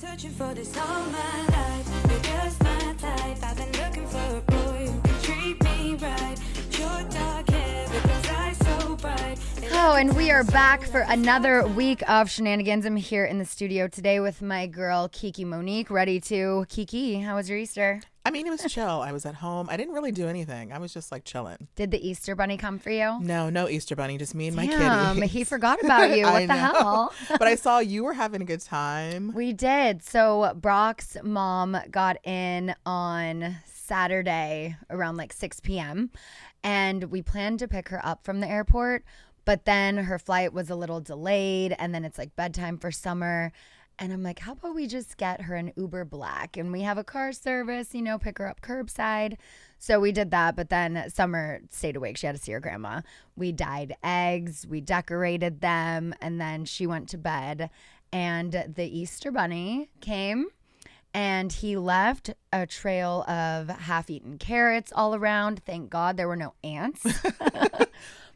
Searching for this all my life. You're just my type. I've been looking for a boy who can treat me right. Your dark hair, because eyes so bright. Oh, and we are back for another week of shenanigans. I'm here in the studio today with my girl Kiki Monique, ready to Kiki. How was your Easter? I mean, it was chill. I was at home. I didn't really do anything. I was just like chilling. Did the Easter bunny come for you? No Easter bunny. Just me and my Damn, kitty. he forgot about you. What the hell? But I saw you were having a good time. We did. So Brock's mom got in on Saturday around like 6 p.m. and we planned to pick her up from the airport, but then her flight was a little delayed and then it's like bedtime for Summer. And I'm like, how about we just get her an Uber Black and we have a car service, you know, pick her up curbside. So we did that. But then Summer stayed awake. She had to see her grandma. We dyed eggs. We decorated them. And then she went to bed. And the Easter Bunny came and he left a trail of half-eaten carrots all around. Thank God there were no ants.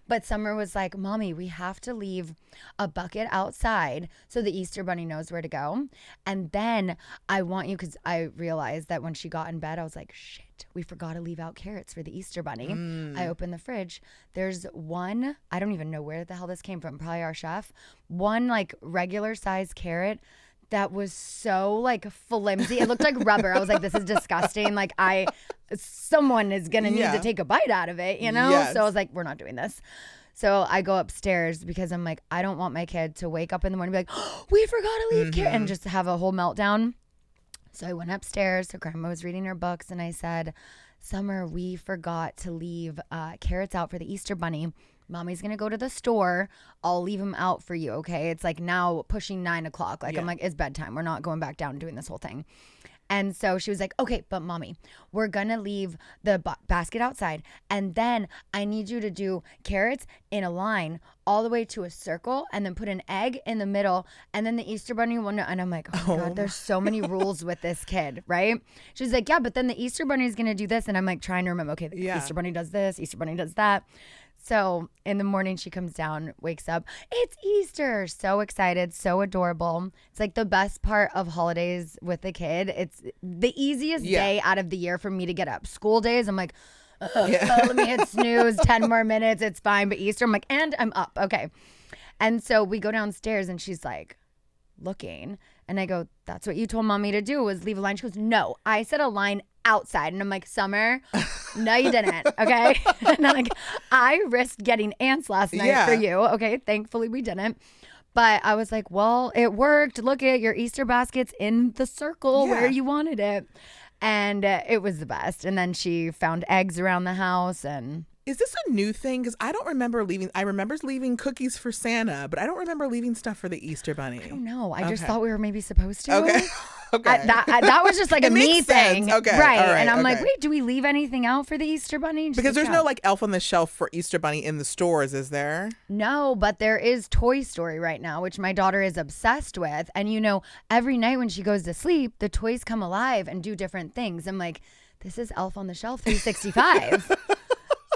But Summer was like, Mommy, we have to leave a bucket outside so the Easter Bunny knows where to go. And then I want you, because I realized that when she got in bed, I was like, shit, we forgot to leave out carrots for the Easter Bunny. I opened the fridge. There's one, I don't even know where the hell this came from, probably our chef, one like regular size carrot that was so like flimsy. It looked like rubber. I was like, this is disgusting. Like someone is going to need to take a bite out of it, you know? Yes. So I was like, we're not doing this. So I go upstairs because I'm like, I don't want my kid to wake up in the morning and be like, oh, we forgot to leave carrot and just have a whole meltdown. So I went upstairs. So Grandma was reading her books and I said, Summer, we forgot to leave carrots out for the Easter Bunny. Mommy's going to go to the store. I'll leave them out for you, okay? It's like now pushing 9 o'clock. Like, I'm like, it's bedtime. We're not going back down and doing this whole thing. And so she was like, okay, but Mommy, we're going to leave the basket outside. And then I need you to do carrots in a line all the way to a circle and then put an egg in the middle. And then the Easter Bunny will know. And I'm like, oh, God, there's so many rules with this kid, right? She's like, yeah, but then the Easter Bunny is going to do this. And I'm like trying to remember, okay, the Easter Bunny does this, Easter Bunny does that. So in the morning, she comes down, wakes up. It's Easter. So excited. So adorable. It's like the best part of holidays with the kid. It's the easiest day out of the year for me to get up. School days, I'm like, let me hit snooze, 10 more minutes. It's fine. But Easter, I'm like, and I'm up. Okay. And so we go downstairs and she's like looking. And I go, that's what you told Mommy to do was leave a line. She goes, no, I said a line outside. And I'm like, Summer, no, you didn't. Okay. And I'm like, I risked getting ants last night for you. Okay. Thankfully we didn't. But I was like, well, it worked. Look at your Easter baskets in the circle where you wanted it. And it was the best. And then she found eggs around the house and... Is this a new thing? Because I don't remember leaving. I remember leaving cookies for Santa, but I don't remember leaving stuff for the Easter Bunny. I don't know. I just thought we were maybe supposed to. Okay. That was just like a me thing. Okay. Right. All right. And I'm like, wait, do we leave anything out for the Easter Bunny? Because there's no like elf on the shelf for Easter Bunny in the stores, is there? No, but there is Toy Story right now, which my daughter is obsessed with. And you know, every night when she goes to sleep, the toys come alive and do different things. I'm like, this is Elf on the Shelf 365.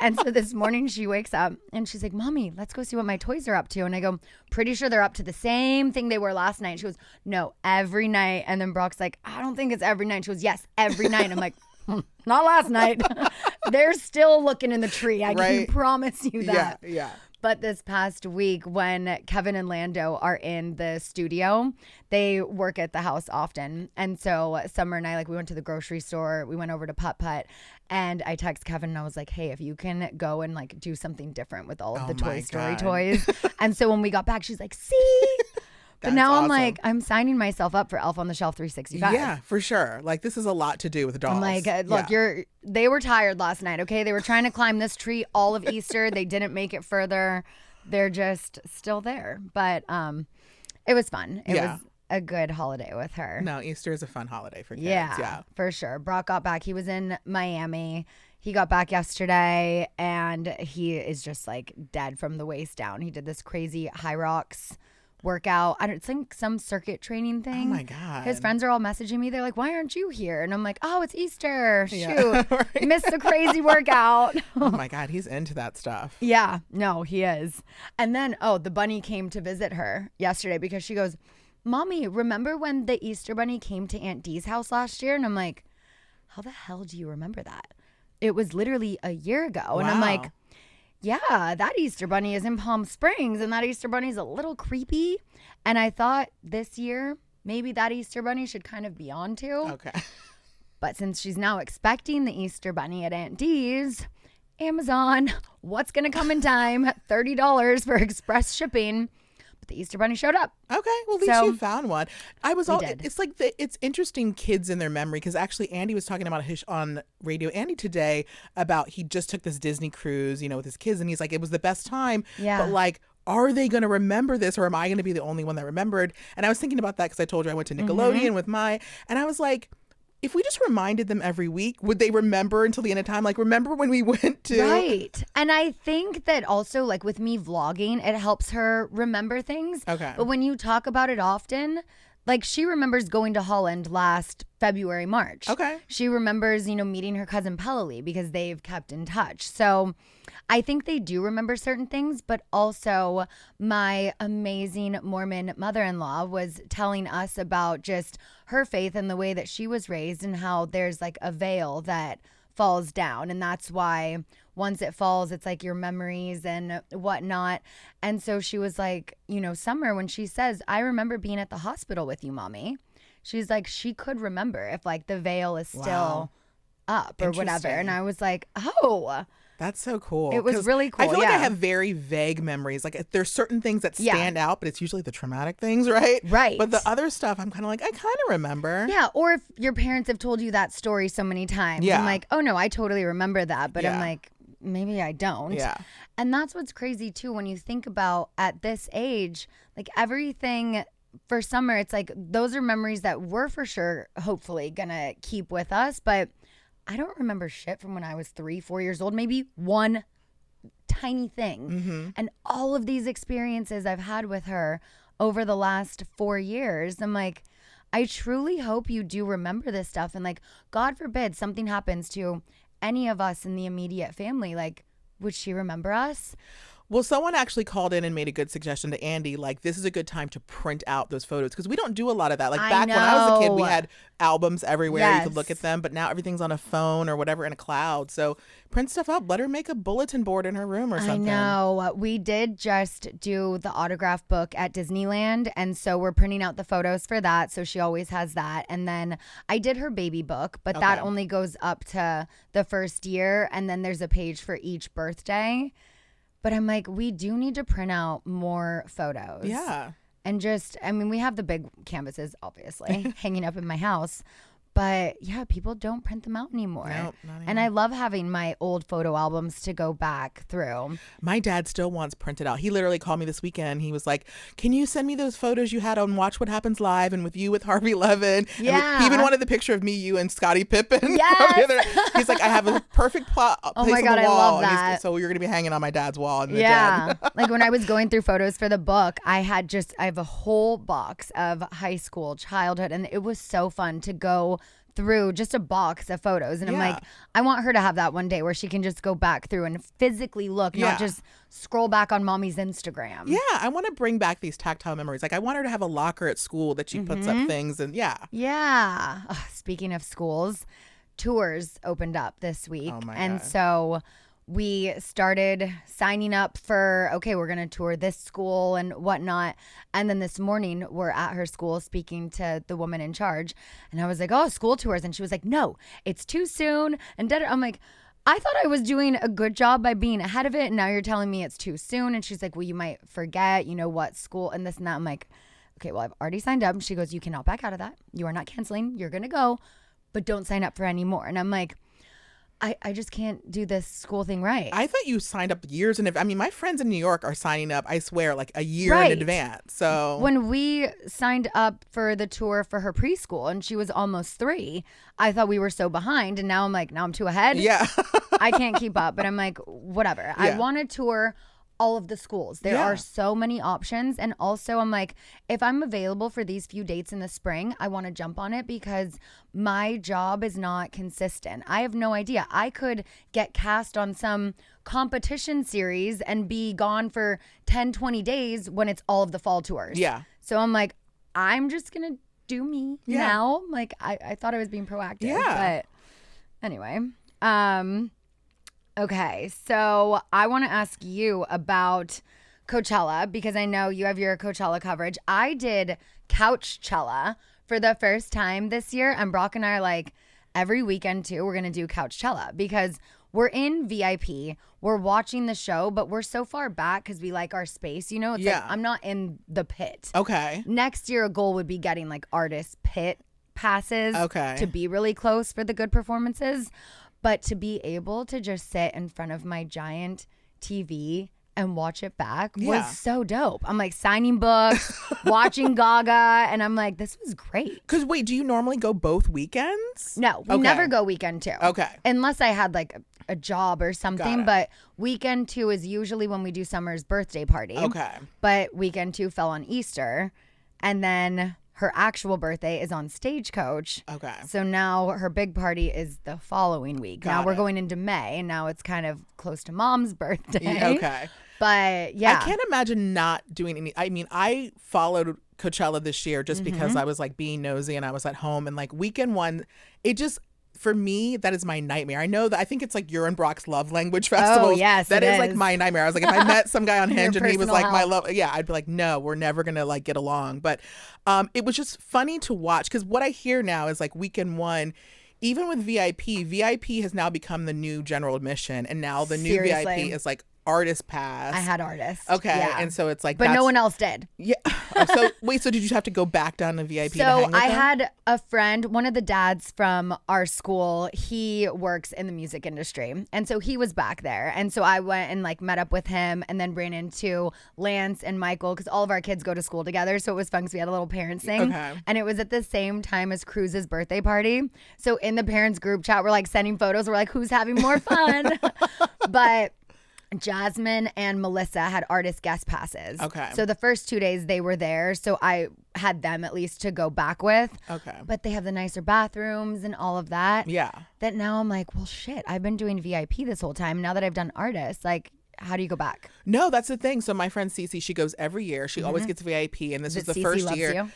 And so this morning she wakes up and she's like, Mommy, let's go see what my toys are up to. And I go, pretty sure they're up to the same thing they were last night. She goes, no, every night. And then Brock's like, I don't think it's every night. She goes, yes, every night. I'm like, not last night. They're still looking in the tree. I can promise you that. Yeah. But this past week, when Kevin and Lando are in the studio, they work at the house often. And so Summer and I, like, we went to the grocery store. We went over to Putt Putt. And I text Kevin and I was like, hey, if you can go and, like, do something different with all of the Toy Story toys. And so when we got back, she's like, see? But now I'm like, I'm signing myself up for Elf on the Shelf 365. Yeah, for sure. Like, this is a lot to do with dolls. I'm like, look, they were tired last night, okay? They were trying to climb this tree all of Easter. They didn't make it further. They're just still there. But it was fun. It was a good holiday with her. No, Easter is a fun holiday for kids. Yeah, for sure. Brock got back. He was in Miami. He got back yesterday, and he is just, like, dead from the waist down. He did this crazy high rocks workout. It's like some circuit training thing. Oh my God. His friends are all messaging me. They're like, why aren't you here? And I'm like, oh, it's Easter. Shoot. Yeah, right. Missed the crazy workout. Oh my God. He's into that stuff. Yeah. No, he is. And then, the bunny came to visit her yesterday because she goes, Mommy, remember when the Easter Bunny came to Aunt Dee's house last year? And I'm like, how the hell do you remember that? It was literally a year ago. And I'm like, yeah, that Easter Bunny is in Palm Springs and that Easter Bunny's a little creepy. And I thought this year, maybe that Easter Bunny should kind of be on too. Okay. But since she's now expecting the Easter Bunny at Aunt Dee's, Amazon, what's going to come in time? $30 for express shipping. But the Easter Bunny showed up. Okay, well at least you found one. did. It's like it's interesting kids in their memory because actually Andy was talking about on Radio Andy today about he just took this Disney cruise, with his kids, and he's like it was the best time. Yeah. But like, are they going to remember this, or am I going to be the only one that remembered? And I was thinking about that because I told you I went to Nickelodeon with and I was like, if we just reminded them every week, would they remember until the end of time? Like, remember when we went to... Right. And I think that also, like, with me vlogging, it helps her remember things. Okay. But when you talk about it often, like, she remembers going to Holland last February, March. Okay. She remembers, meeting her cousin Pelly because they've kept in touch. So I think they do remember certain things, but also my amazing Mormon mother-in-law was telling us about just her faith and the way that she was raised and how there's like a veil that falls down. And that's why once it falls, it's like your memories and whatnot. And so she was like, Summer, when she says, I remember being at the hospital with you, Mommy. She's like, she could remember if like the veil is still up or whatever. And I was like, oh, that's so cool. It was really cool. I feel like I have very vague memories. Like there's certain things that stand out, but it's usually the traumatic things, right? Right. But the other stuff, I'm kind of like, I kind of remember. Yeah. Or if your parents have told you that story so many times, I'm like, oh no, I totally remember that. But I'm like, maybe I don't. Yeah. And that's what's crazy too, when you think about at this age, like everything for Summer, it's like those are memories that we're for sure, hopefully gonna keep with us. But I don't remember shit from when I was 3-4 years old, maybe one tiny thing. Mm-hmm. And all of these experiences I've had with her over the last 4 years, I'm like, I truly hope you do remember this stuff. And like, God forbid something happens to any of us in the immediate family. Like, would she remember us? Well, someone actually called in and made a good suggestion to Andy. Like, this is a good time to print out those photos because we don't do a lot of that. Like back when I was a kid, we had albums everywhere. You could look at them, but now everything's on a phone or whatever in a cloud. So print stuff up. Let her make a bulletin board in her room or something. I know. We did just do the autograph book at Disneyland, and so we're printing out the photos for that. So she always has that. And then I did her baby book, but that only goes up to the first year, and then there's a page for each birthday. But I'm like, we do need to print out more photos. Yeah. And just, we have the big canvases, obviously, hanging up in my house. But yeah, people don't print them out anymore. Nope, not anymore. And I love having my old photo albums to go back through. My dad still wants printed out. He literally called me this weekend. He was like, can you send me those photos you had on Watch What Happens Live and with you with Harvey Levin? Yeah. He even wanted the picture of me, you, and Scottie Pippen. Yes. He's like, I have a perfect place Oh my on God, the I wall. love that. So you're going to be hanging on my dad's wall. And Yeah. Like when I was going through photos for the book, I have a whole box of high school, childhood, and it was so fun to go through just a box of photos. And I'm like, I want her to have that one day where she can just go back through and physically look, not just scroll back on mommy's Instagram. Yeah, I want to bring back these tactile memories. Like I want her to have a locker at school that she puts up things and Yeah. Ugh, speaking of schools, tours opened up this week. Oh my and God. so we started signing up for, okay, we're going to tour this school and whatnot. And then this morning we're at her school speaking to the woman in charge. And I was like, oh, school tours. And she was like, no, it's too soon. And I'm like, I thought I was doing a good job by being ahead of it. And now you're telling me it's too soon. And she's like, well, you might forget, what school and this and that. I'm like, okay, well, I've already signed up. And she goes, you cannot back out of that. You are not canceling. You're going to go, but don't sign up for any more. And I'm like, I just can't do this school thing right. I thought you signed up years in advance. My friends in New York are signing up, I swear, like a year in advance. So when we signed up for the tour for her preschool and she was almost 3, I thought we were so behind. And now I'm like, now I'm too ahead. Yeah. I can't keep up. But I'm like, whatever. Yeah. I want to tour all of the schools. There are so many options. And also I'm like, if I'm available for these few dates in the spring, I want to jump on it because my job is not consistent. I have no idea. I could get cast on some competition series and be gone for 10, 20 days when it's all of the fall tours. Yeah. So I'm like, I'm just going to do me now. Like, I thought I was being proactive. Yeah. But anyway. Okay. So I want to ask you about Coachella because I know you have your Coachella coverage. I did Couchella for the first time this year. And Brock and I are like, every weekend too, we're going to do Couchella because we're in VIP. We're watching the show, but we're so far back because we like our space. You know, it's like I'm not in the pit. Okay. Next year, a goal would be getting like artist pit passes to be really close for the good performances. But to be able to just sit in front of my giant TV and watch it back was so dope. I'm like signing books, watching Gaga, and I'm like, this was great. Because wait, do you normally go both weekends? No, we never go weekend 2. Okay. Unless I had like a job or something. But weekend 2 is usually when we do Summer's birthday party. Okay. But weekend 2 fell on Easter. And then her actual birthday is on Stagecoach. Okay. So now her big party is the following week. Now we're going into May, and now it's kind of close to Mom's birthday. Okay. But yeah. I can't imagine not doing any. I mean, I followed Coachella this year just because I was like being nosy and I was at home, and like weekend 1, it just, for me, that is my nightmare. I know that I think it's like your and Brock's love language festival. Oh, yes. That is like my nightmare. I was like, if I met some guy on Hinge and he was like my love, I'd be like, no, we're never gonna like get along. But it was just funny to watch because what I hear now is like weekend 1, even with VIP has now become the new general admission, and now the new VIP is like artist pass. I had artists. Okay. Yeah. And so it's like, but no one else did. Yeah. So wait, so did you have to go back down to VIP to hang So with I them? had a friend, one of the dads from our school, he works in the music industry. And so he was back there. And so I went and like met up with him and then ran into Lance and Michael because all of our kids go to school together. So it was fun because we had a little parents thing. Okay. And it was at the same time as Cruz's birthday party. So in the parents group chat, we're like sending photos. We're like, who's having more fun? But Jasmine and Melissa had artist guest passes. Okay. So the first 2 days they were there. So I had them at least to go back with. Okay. But they have the nicer bathrooms and all of that. Yeah. That now I'm like, well, shit, I've been doing VIP this whole time. Now that I've done artists, like, how do you go back? No, that's the thing. So my friend Cece, she goes every year. She always gets VIP. And this was the first year. You?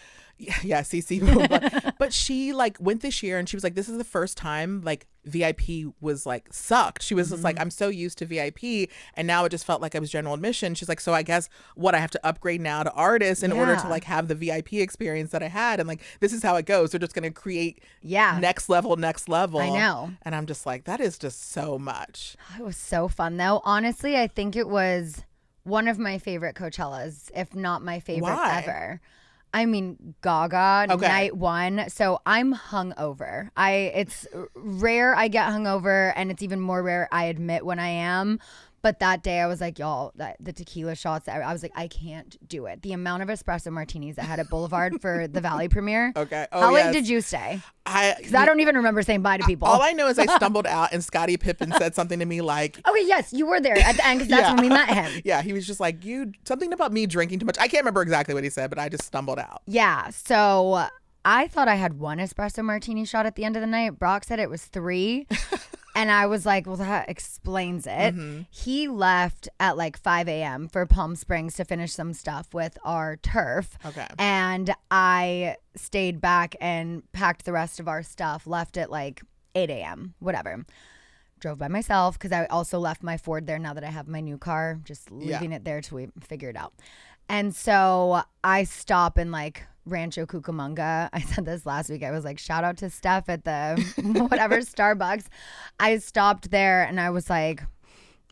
Yeah, Cece. But she like went this year and she was like, this is the first time like VIP was like sucked. She was just like, I'm so used to VIP and now it just felt like I was general admission. She's like, so I guess what I have to upgrade now to artists in order to like have the VIP experience that I had. And like, this is how it goes. They're just going to create next level. I know. And I'm just like, that is just so much. It was so fun though. Honestly, I think it was one of my favorite Coachellas, if not my favorite ever. I mean, Gaga, night 1. So I'm hungover. It's rare I get hungover, and it's even more rare I admit when I am. But that day I was like, y'all, the tequila shots, I was like, I can't do it. The amount of espresso martinis I had at Boulevard for the Valley premiere. Okay. Oh, how late did you stay? Because I don't even remember saying bye to people. All I know is I stumbled out and Scottie Pippen said something to me like. Okay, yes, you were there at the end because that's when we met him. Yeah, he was just like, something about me drinking too much. I can't remember exactly what he said, but I just stumbled out. Yeah, so I thought I had 1 espresso martini shot at the end of the night. Brock said it was 3. And I was like, well, that explains it. He left at like 5 a.m. for Palm Springs to finish some stuff with our turf. Okay. And I stayed back and packed the rest of our stuff, left at like 8 a.m., whatever. Drove by myself because I also left my Ford there now that I have my new car, just leaving it there till we figure it out. And so I stop in like Rancho Cucamonga. I said this last week. I was like, shout out to Steph at the whatever Starbucks. I stopped there and I was like,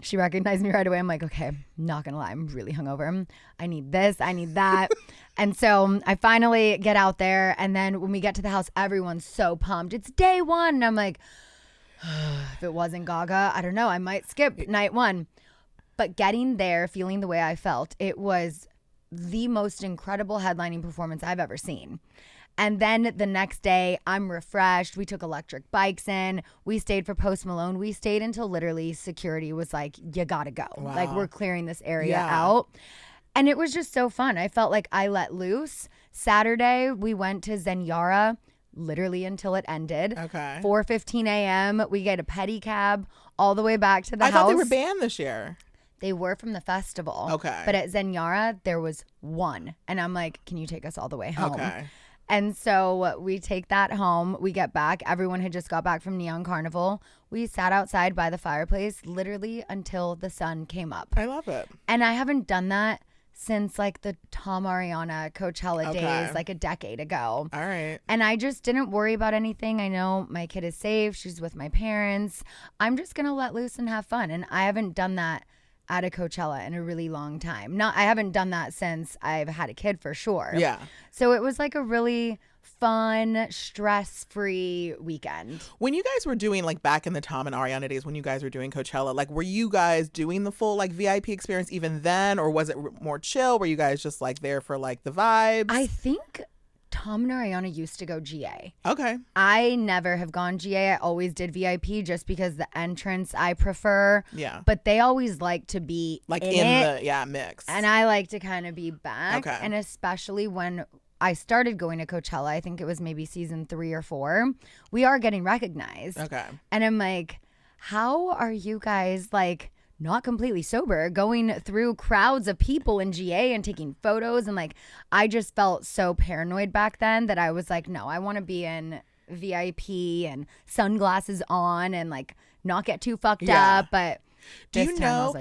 she recognized me right away. I'm like, okay, not gonna lie, I'm really hungover. I need this, I need that. And so I finally get out there, and then when we get to the house, everyone's so pumped. It's day 1. And I'm like, if it wasn't Gaga, I don't know, I might skip night 1. But getting there, feeling the way I felt, it was the most incredible headlining performance I've ever seen. And then the next day, I'm refreshed. We took electric bikes in. We stayed for Post Malone. We stayed until literally security was like, you gotta go. Wow. Like, we're clearing this area out. And it was just so fun. I felt like I let loose. Saturday, we went to Zenyara literally until it ended. Okay. 4:15 a.m. We get a pedicab all the way back to the house. I thought they were banned this year. They were from the festival. Okay. But at Zenyara, there was one. And I'm like, can you take us all the way home? Okay. And so we take that home. We get back. Everyone had just got back from Neon Carnival. We sat outside by the fireplace literally until the sun came up. I love it. And I haven't done that since like the Tom Ariana Coachella days, like a decade ago. All right. And I just didn't worry about anything. I know my kid is safe. She's with my parents. I'm just going to let loose and have fun. And I haven't done that at a Coachella in a really long time. I haven't done that since I've had a kid for sure. Yeah. So it was like a really fun, stress-free weekend. When you guys were doing like back in the Tom and Ariana days, when you guys were doing Coachella, like were you guys doing the full like VIP experience even then, or was it more chill? Were you guys just like there for like the vibes? I think Tom and Ariana used to go GA. Okay. I never have gone GA. I always did VIP just because the entrance I prefer. Yeah. But they always like to be Like in the it, mix. and I like to kind of be back. Okay. And especially when I started going to Coachella, I think it was maybe season 3 or 4, we are getting recognized. Okay. And I'm like, how are you guys like not completely sober going through crowds of people in GA and taking photos? And like, I just felt so paranoid back then that I was like, no, I want to be in VIP and sunglasses on and like not get too fucked up. But do you know,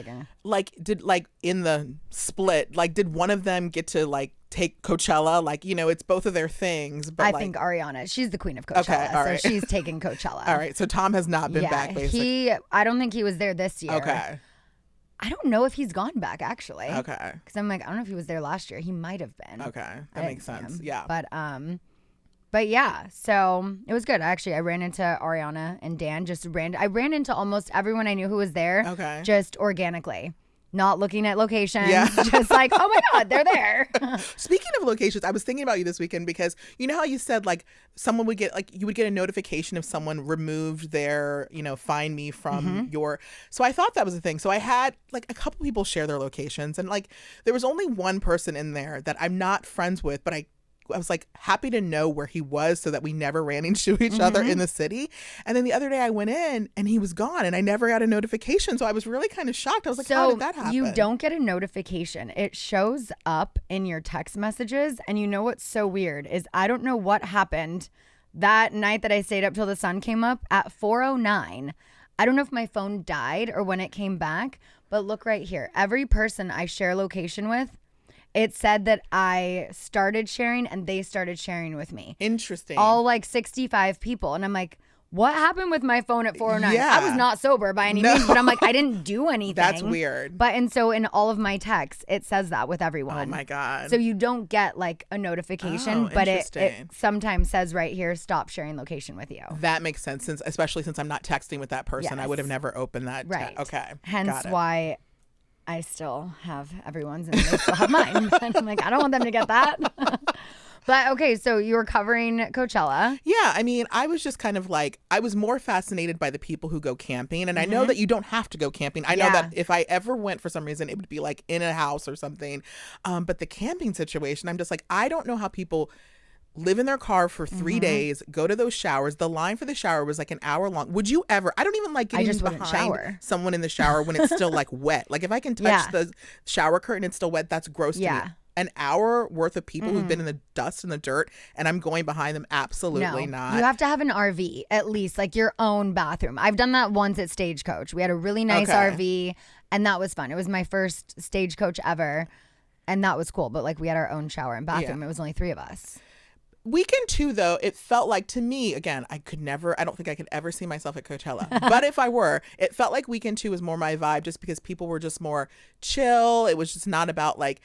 did like in the split, like did one of them get to like take Coachella? Like, you know, it's both of their things. But I think Ariana, she's the queen of Coachella. Okay, all right. So she's taking Coachella. All right. So Tom has not been back, basically. I don't think he was there this year. Okay. I don't know if he's gone back actually. Okay. Because I'm like, I don't know if he was there last year. He might have been. Okay. That makes sense. Yeah. But yeah, so it was good. Actually, I ran into Ariana and Dan. I ran into almost everyone I knew who was there. Okay. Just organically. Not looking at locations. Yeah. Just like, oh my God, they're there. Speaking of locations, I was thinking about you this weekend because you know how you said like someone would get like you would get a notification if someone removed their, you know, find me from your. So I thought that was a thing. So I had like a couple people share their locations, and like there was only one person in there that I'm not friends with, but I was like happy to know where he was so that we never ran into each other in the city. And then the other day I went in and he was gone and I never got a notification. So I was really kind of shocked. I was like, how did that happen? You don't get a notification. It shows up in your text messages. And you know what's so weird is I don't know what happened that night that I stayed up till the sun came up at 4:09. I don't know if my phone died or when it came back, but look right here. Every person I share location with, it said that I started sharing and they started sharing with me. Interesting. All like 65 people. And I'm like, what happened with my phone at 4:09? Yeah. I was not sober by any means, but I'm like, I didn't do anything. That's weird. And so in all of my texts, it says that with everyone. Oh my God. So you don't get like a notification, but it sometimes says right here, stop sharing location with you. That makes sense, especially since I'm not texting with that person. Yes. I would have never opened that. Right. Okay. Hence why I still have everyone's and they still have mine. And I'm like, I don't want them to get that. But okay, so you were covering Coachella. Yeah, I mean, I was just kind of like, I was more fascinated by the people who go camping. And I know that you don't have to go camping. I know that if I ever went for some reason, it would be like in a house or something. But the camping situation, I'm just like, I don't know how people live in their car for 3 days, go to those showers. The line for the shower was like an hour long. Would you ever? I don't even like getting behind someone in the shower when it's still like wet. Like if I can touch the shower curtain, it's still wet. That's gross to me. An hour worth of people who've been in the dust and the dirt, and I'm going behind them. Absolutely not. You have to have an RV, at least, like your own bathroom. I've done that once at Stagecoach. We had a really nice RV, and that was fun. It was my first Stagecoach ever, and that was cool. But like we had our own shower and bathroom. It was only 3 of us. Weekend 2, though, it felt like to me, again, I don't think I could ever see myself at Coachella. But if I were, it felt like Weekend 2 was more my vibe just because people were just more chill. It was just not about like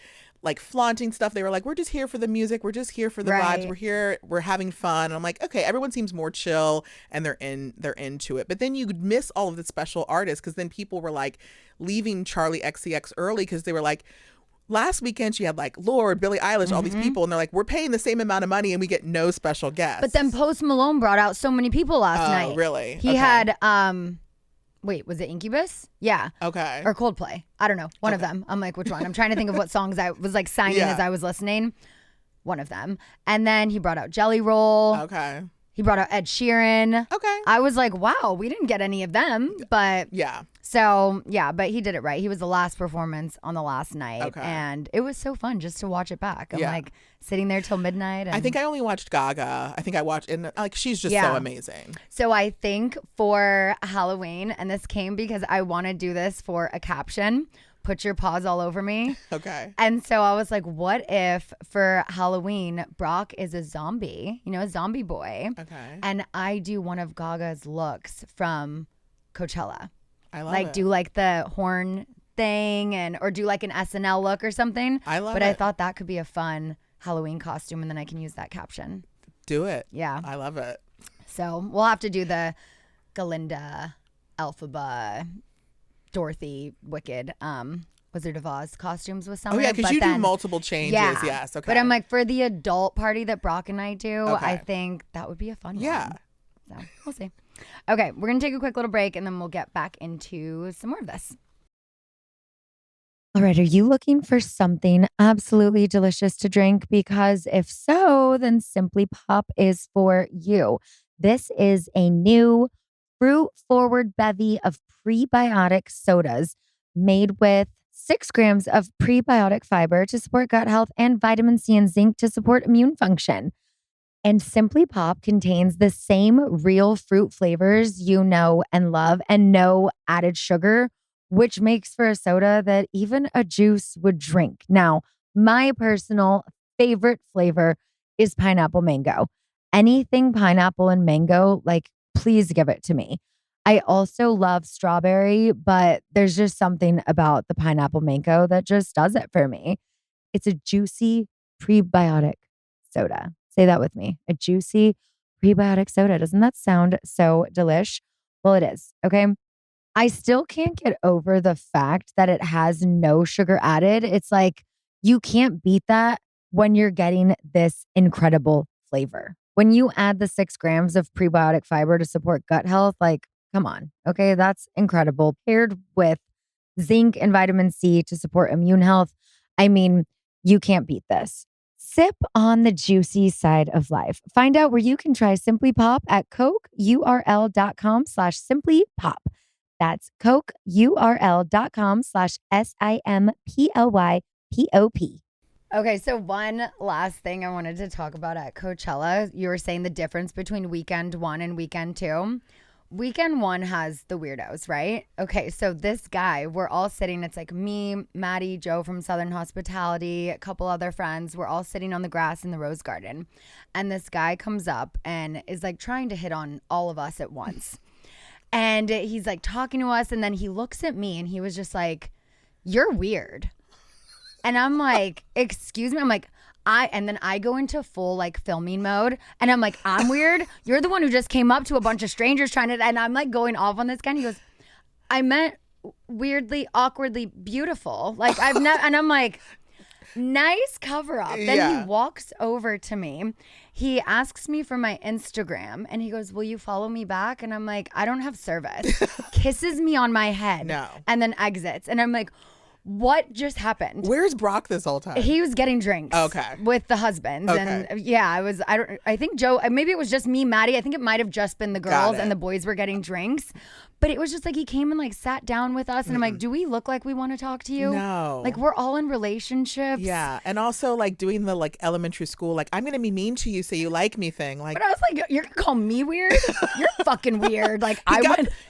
flaunting stuff. They were like, we're just here for the music. We're just here for the vibes. We're here. We're having fun. And I'm like, okay, everyone seems more chill and they're into it. But then you miss all of the special artists because then people were like leaving Charlie XCX early because they were like, last weekend, she had like Lorde, Billie Eilish, all these people. And they're like, we're paying the same amount of money and we get no special guests. But then Post Malone brought out so many people last night. Oh, really? He had, wait, was it Incubus? Yeah. Okay. Or Coldplay. I don't know. One of them. I'm like, which one? I'm trying to think of what songs I was like signing as I was listening. One of them. And then he brought out Jelly Roll. Okay. He brought out Ed Sheeran. Okay. I was like, wow, we didn't get any of them. But yeah. So, yeah, but he did it right. He was the last performance on the last night. Okay. And it was so fun just to watch it back. I'm Yeah. like sitting there till midnight. And I think I only watched Gaga. I think I watched, and like she's just so amazing. So I think for Halloween, and this came because I want to do this for a caption, put your paws all over me. Okay. And so I was like, what if for Halloween, Brock is a zombie, a zombie boy. Okay. And I do one of Gaga's looks from Coachella. I love like it. do like the horn thing or do like an SNL look or something. I love but it. I thought that could be a fun Halloween costume, and then I can use that caption. Do it. Yeah. I love it. So we'll have to do the Galinda, Elphaba, Dorothy, Wicked, Wizard of Oz costumes with summer. Oh yeah, because you do multiple changes. Yeah. Yes. Okay. But I'm like, for the adult party that Brock and I do, Okay. I think that would be a fun yeah. one. So we'll see. Okay, we're going to take a quick little break and then we'll get back into some more of this. All right, are you looking for something absolutely delicious to drink? Because if so, then Simply Pop is for you. This is a new fruit-forward bevy of prebiotic sodas made with 6 grams of prebiotic fiber to support gut health and vitamin C and zinc to support immune function. And Simply Pop contains the same real fruit flavors you know and love and no added sugar, which makes for a soda that even a juice would drink. Now, my personal favorite flavor is pineapple mango. Anything pineapple and mango, like, please give it to me. I also love strawberry, but there's just something about the pineapple mango that just does it for me. It's a juicy prebiotic soda. Say that with me. A juicy prebiotic soda. Doesn't that sound so delish? Well, it is. Okay. I still can't get over the fact that it has no sugar added. It's like you can't beat that when you're getting this incredible flavor. When you add the 6 grams of prebiotic fiber to support gut health, like, come on. Okay. That's incredible. Paired with zinc and vitamin C to support immune health. I mean, you can't beat this. Sip on the juicy side of life. Find out where you can try Simply Pop at CokeURL.com/SimplyPop. That's CokeURL.com/SimplyPop. Okay, so one last thing I wanted to talk about at Coachella. You were saying the difference between weekend 1 and weekend 2. Weekend 1 has the weirdos, right? Okay, so this guy, we're all sitting. It's like me, Maddie, Joe from Southern Hospitality, a couple other friends. We're all sitting on the grass in the Rose Garden. And this guy comes up and is like trying to hit on all of us at once. And he's like talking to us. And then he looks at me and he was just like, "You're weird." And I'm like, "Excuse me?" I'm like, and then I go into full like filming mode and I'm like, "I'm weird. You're the one who just came up to a bunch of strangers trying to," and I'm like going off on this guy. And he goes, "I meant weirdly, awkwardly beautiful." Like I've never, and I'm like, nice cover up. Then he walks over to me. He asks me for my Instagram and he goes, "Will you follow me back?" And I'm like, "I don't have service." Kisses me on my head. No. And then exits. And I'm like, what just happened? Where's Brock this whole time? He was getting drinks. Okay. With the husbands. Okay. And I think Joe, maybe it was just me, Maddie. I think it might have just been the girls and the boys were getting drinks. But it was just like he came and like sat down with us and I'm like, "Do we look like we want to talk to you?" No. Like we're all in relationships. Yeah. And also like doing the like elementary school, like, "I'm going to be mean to you so you like me" thing. Like, But I was like, "You're going to call me weird? You're fucking weird." Like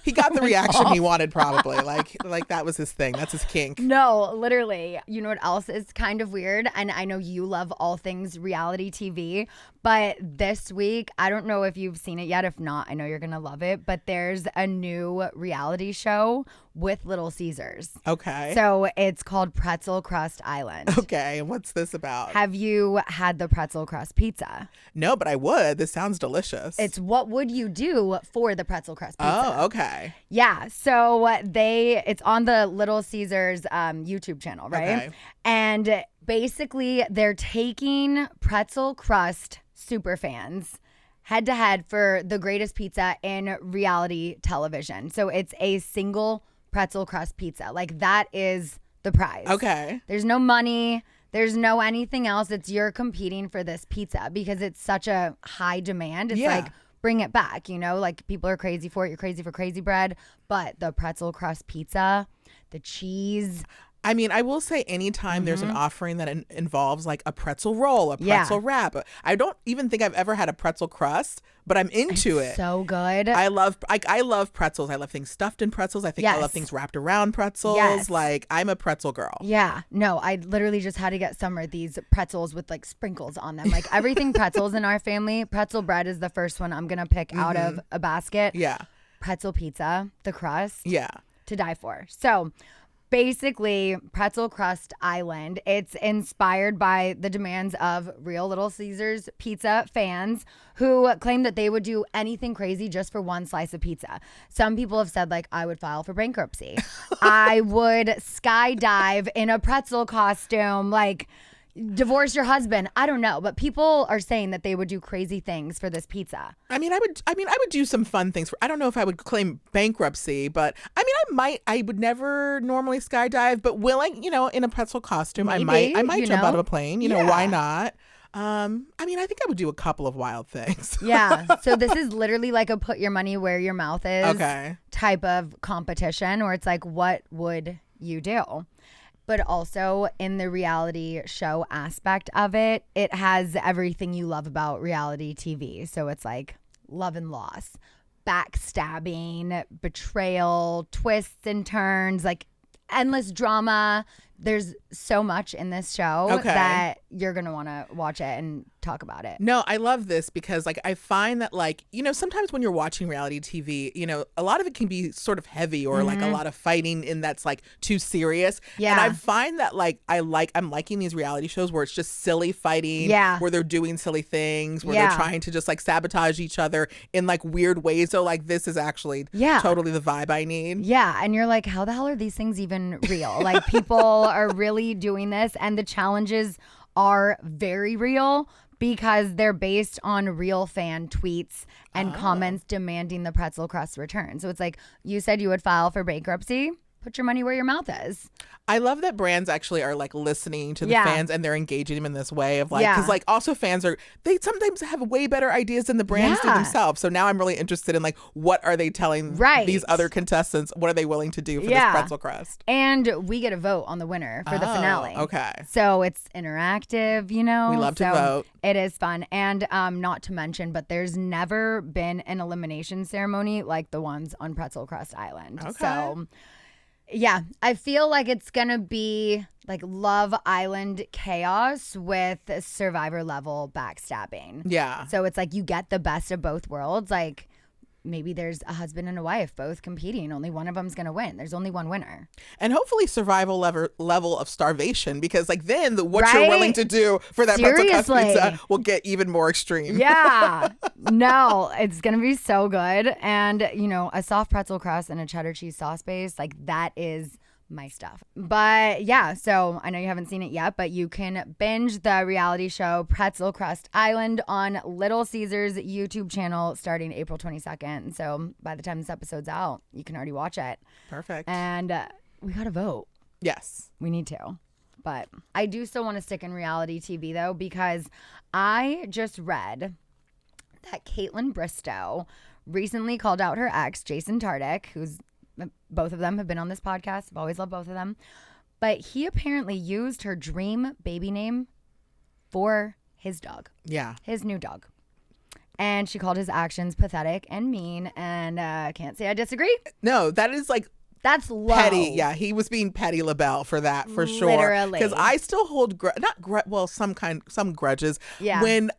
he got the reaction he wanted probably. Like that was his thing. That's his kink. No, literally. You know what else is kind of weird? And I know you love all things reality TV, but this week, I don't know if you've seen it yet. If not, I know you're going to love it. But there's a new reality show with Little Caesars. Okay. So it's called Pretzel Crust Island. Okay. And what's this about? Have you had the pretzel crust pizza? No, but I would. This sounds delicious. It's what would you do for the pretzel crust pizza? Oh, okay. Yeah. So it's on the Little Caesars YouTube channel, right? Okay. And basically they're taking pretzel crust super fans head to head for the greatest pizza in reality television. So it's a single pretzel crust pizza. Like that is the prize. Okay. There's no money. There's no anything else. It's you're competing for this pizza because it's such a high demand. It's like bring it back, you know? Like, people are crazy for it. You're crazy for crazy bread. But the pretzel crust pizza, the cheese. I mean, I will say anytime there's an offering that involves like a pretzel roll, a pretzel wrap. I don't even think I've ever had a pretzel crust, but I'm into it. So good. I love pretzels. I love things stuffed in pretzels. I think I love things wrapped around pretzels. Yes. Like, I'm a pretzel girl. Yeah. No, I literally just had to get Summer these pretzels with like sprinkles on them. Like, everything pretzels in our family. Pretzel bread is the first one I'm going to pick out of a basket. Yeah. Pretzel pizza, the crust. Yeah. To die for. So, basically, Pretzel Crust Island. It's inspired by the demands of real Little Caesars pizza fans who claim that they would do anything crazy just for one slice of pizza. Some people have said, like, I would file for bankruptcy. I would skydive in a pretzel costume, like, divorce your husband. I don't know, but people are saying that they would do crazy things for this pizza. I would do some fun things. I don't know if I would claim bankruptcy, but I mean, I would never normally skydive, but willing, you know, in a pretzel costume, Maybe, I might jump out of a plane. You know, why not? I mean, I think I would do a couple of wild things. Yeah. So this is literally like a put your money where your mouth is type of competition, where it's like, what would you do? But also in the reality show aspect of it, it has everything you love about reality TV. So it's like love and loss, backstabbing, betrayal, twists and turns, like endless drama. There's so much in this show that you're going to want to watch it and talk about it. No, I love this because, like, I find that, like, you know, sometimes when you're watching reality TV, you know, a lot of it can be sort of heavy or like a lot of fighting and that's like too serious. Yeah. And I find that, like, I'm liking these reality shows where it's just silly fighting, where they're doing silly things, where they're trying to just like sabotage each other in like weird ways. So like, this is actually totally the vibe I need. Yeah. And you're like, how the hell are these things even real? Like, people are really doing this, and the challenges are very real because they're based on real fan tweets and comments demanding the pretzel crust return. So it's like, you said you would file for bankruptcy. Put your money where your mouth is. I love that brands actually are like listening to the fans and they're engaging them in this way of like, because like also fans they sometimes have way better ideas than the brands do themselves. So now I'm really interested in like, what are they telling these other contestants? What are they willing to do for this pretzel crust? And we get a vote on the winner for the finale. Okay. So it's interactive, you know. We love to vote. It is fun. And not to mention, but there's never been an elimination ceremony like the ones on Pretzel Crust Island. Okay. So yeah, I feel like it's going to be like Love Island chaos with Survivor level backstabbing. Yeah. So it's like you get the best of both worlds. Like, maybe there's a husband and a wife both competing. Only one of them's going to win. There's only one winner. And hopefully survival level of starvation, because like then what you're willing to do for that pretzel crust pizza will get even more extreme. Yeah. No, it's going to be so good. And, you know, a soft pretzel crust and a cheddar cheese sauce base, like that is my stuff. But yeah, so I know you haven't seen it yet, but you can binge the reality show Pretzel Crust Island on Little Caesars YouTube channel starting April 22nd. So by the time this episode's out, you can already watch it. Perfect. And we got to vote. Yes. We need to. But I do still want to stick in reality TV though, because I just read that Caitlin Bristow recently called out her ex, Jason Tardik, who's both of them have been on this podcast. I've always loved both of them. But he apparently used her dream baby name for his dog. Yeah. His new dog. And she called his actions pathetic and mean. And can't say I disagree. No, that is like... That's low. Petty. Yeah, he was being petty LaBelle for that, for sure. Literally. Because I still hold... some grudges. Yeah. When...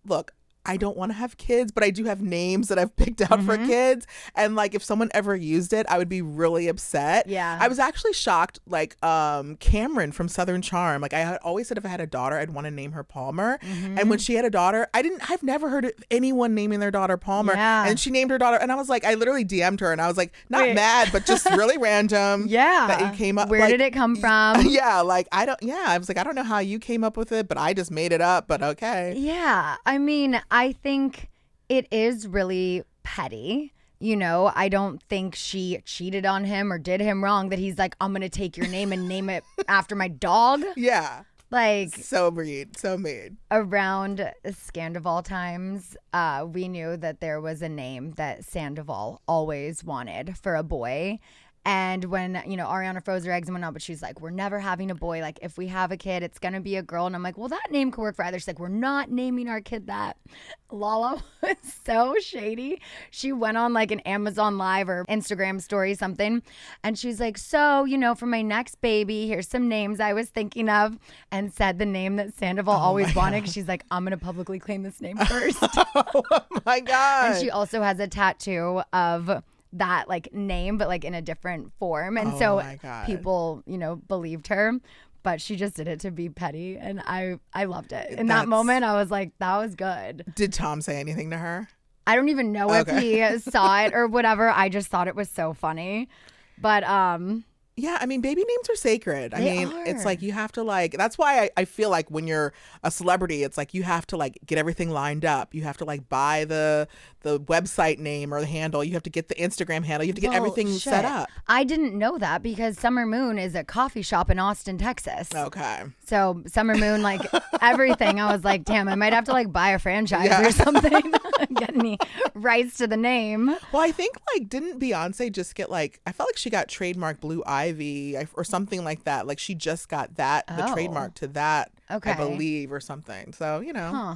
Look... I don't want to have kids, but I do have names that I've picked out for kids. And like, if someone ever used it, I would be really upset. Yeah. I was actually shocked, like Cameron from Southern Charm. Like, I had always said if I had a daughter, I'd want to name her Palmer. And when she had a daughter, I've never heard of anyone naming their daughter Palmer. Yeah. And she named her daughter. And I was like, I literally DM'd her and I was like, not mad, but just really random. Yeah. That you came up. Where did it come from? Yeah. Like, I was like, I don't know how you came up with it, but I just made it up, but okay. Yeah. I mean, I think it is really petty. You know, I don't think she cheated on him or did him wrong that he's like, I'm going to take your name and name it after my dog. Yeah. Like so mean. Around Scandoval times, we knew that there was a name that Sandoval always wanted for a boy. And when, Ariana froze her eggs and whatnot, but she's like, we're never having a boy. Like, if we have a kid, it's going to be a girl. And I'm like, well, that name could work for either. She's like, we're not naming our kid that. Lala was so shady. She went on like an Amazon Live or Instagram story, something. And she's like, so, for my next baby, here's some names I was thinking of, and said the name that Sandoval always wanted. She's like, I'm going to publicly claim this name first. Oh my God. And she also has a tattoo of that like name, but like in a different form. And people, believed her, but she just did it to be petty. And I loved it. In that moment, I was like, that was good. Did Tom say anything to her? I don't even know if he saw it or whatever. I just thought it was so funny. But yeah, I mean, baby names are sacred. It's like you have to that's why I feel like when you're a celebrity, it's like you have to like get everything lined up. You have to like buy the website name or the handle. You have to get the Instagram handle. You have to get everything set up. I didn't know that because Summer Moon is a coffee shop in Austin, Texas. Okay. So Summer Moon, like everything, I was like, damn, I might have to like buy a franchise or something. Get any rights to the name. Well, I think like didn't Beyonce just get like, I felt like she got trademark Blue Ivy or something like that. Like she just got the trademark to that, I believe, or something. So, Huh.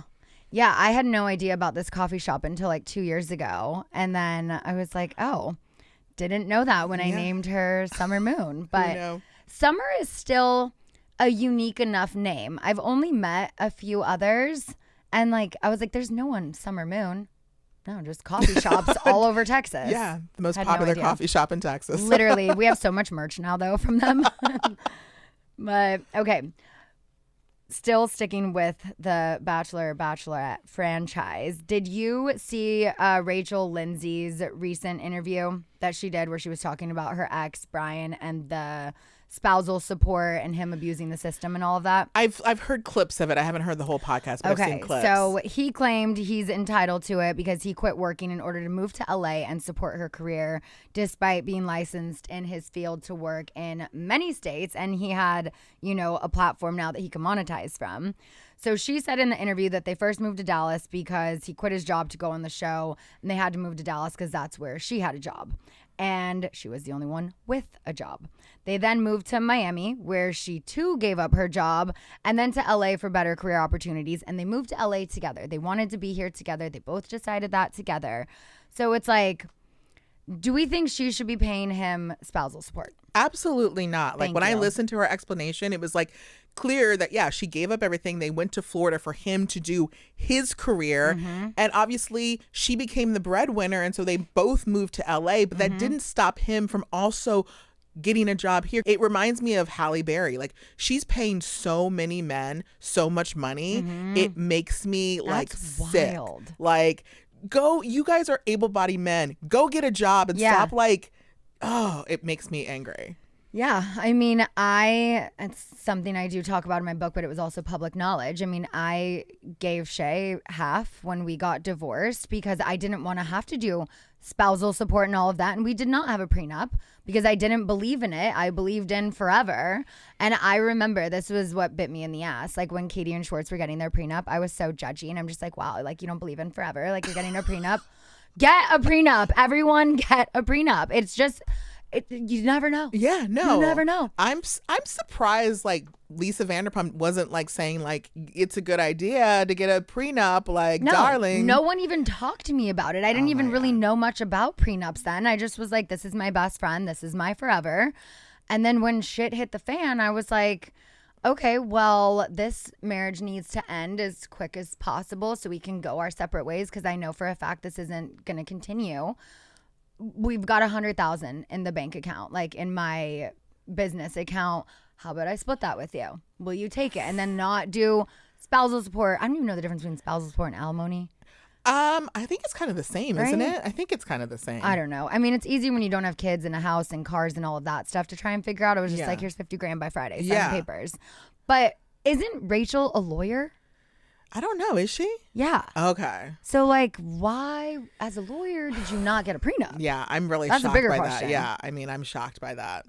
Yeah, I had no idea about this coffee shop until like 2 years ago. And then I was like, oh, didn't know that when I named her Summer Moon. But Summer is still a unique enough name. I've only met a few others. And like, I was like, there's no one Summer Moon. No, just coffee shops all over Texas. Yeah, the most popular coffee shop in Texas. Literally. We have so much merch now, though, from them. But, okay. Still sticking with the Bachelorette franchise. Did you see Rachel Lindsay's recent interview that she did where she was talking about her ex, Brian, and the spousal support and him abusing the system and all of that? I've heard clips of it. I haven't heard the whole podcast, but I've seen clips. So he claimed he's entitled to it because he quit working in order to move to LA and support her career despite being licensed in his field to work in many states. And he had, a platform now that he can monetize from. So she said in the interview that they first moved to Dallas because he quit his job to go on the show, and they had to move to Dallas because that's where she had a job. And she was the only one with a job. They then moved to Miami, where she too gave up her job, and then to LA for better career opportunities. And they moved to LA together. They wanted to be here together. They both decided that together. So it's like, do we think she should be paying him spousal support? Absolutely not. Like when I listened to her explanation, it was like clear that, she gave up everything. They went to Florida for him to do his career. Mm-hmm. And obviously she became the breadwinner. And so they both moved to LA, but that didn't stop him from also getting a job here. It reminds me of Halle Berry. Like she's paying so many men so much money. Mm-hmm. It makes me sick. Wild. Like, go, you guys are able-bodied men. Go get a job and stop it makes me angry. Yeah, I mean, it's something I do talk about in my book, but it was also public knowledge. I mean, I gave Shay half when we got divorced because I didn't want to have to do spousal support and all of that. And we did not have a prenup because I didn't believe in it. I believed in forever. And I remember this was what bit me in the ass. Like when Katie and Schwartz were getting their prenup, I was so judgy. And I'm just like, wow, like you don't believe in forever. Like you're getting a prenup. Get a prenup. Everyone get a prenup. It's just... you never know. Yeah, no. You never know. I'm surprised like Lisa Vanderpump wasn't like saying like it's a good idea to get a prenup, like darling. No one even talked to me about it. I didn't even really know much about prenups then. I just was like, this is my best friend. This is my forever. And then when shit hit the fan, I was like, okay, well, this marriage needs to end as quick as possible so we can go our separate ways because I know for a fact this isn't going to continue. We've got $100,000 in the bank account, like in my business account. How about I split that with you? Will you take it? And then not do spousal support. I don't even know the difference between spousal support and alimony. I think it's kind of the same, right? Isn't it? I think it's kind of the same. I don't know. I mean, it's easy when you don't have kids and a house and cars and all of that stuff to try and figure out. I was just like, here's $50,000 by Friday. Sign the papers. But isn't Rachel a lawyer? I don't know. Is she? Yeah. Okay. So, like, why, as a lawyer, did you not get a prenup? Yeah, I'm really That's shocked a bigger by question. that. Yeah, I mean, I'm shocked by that.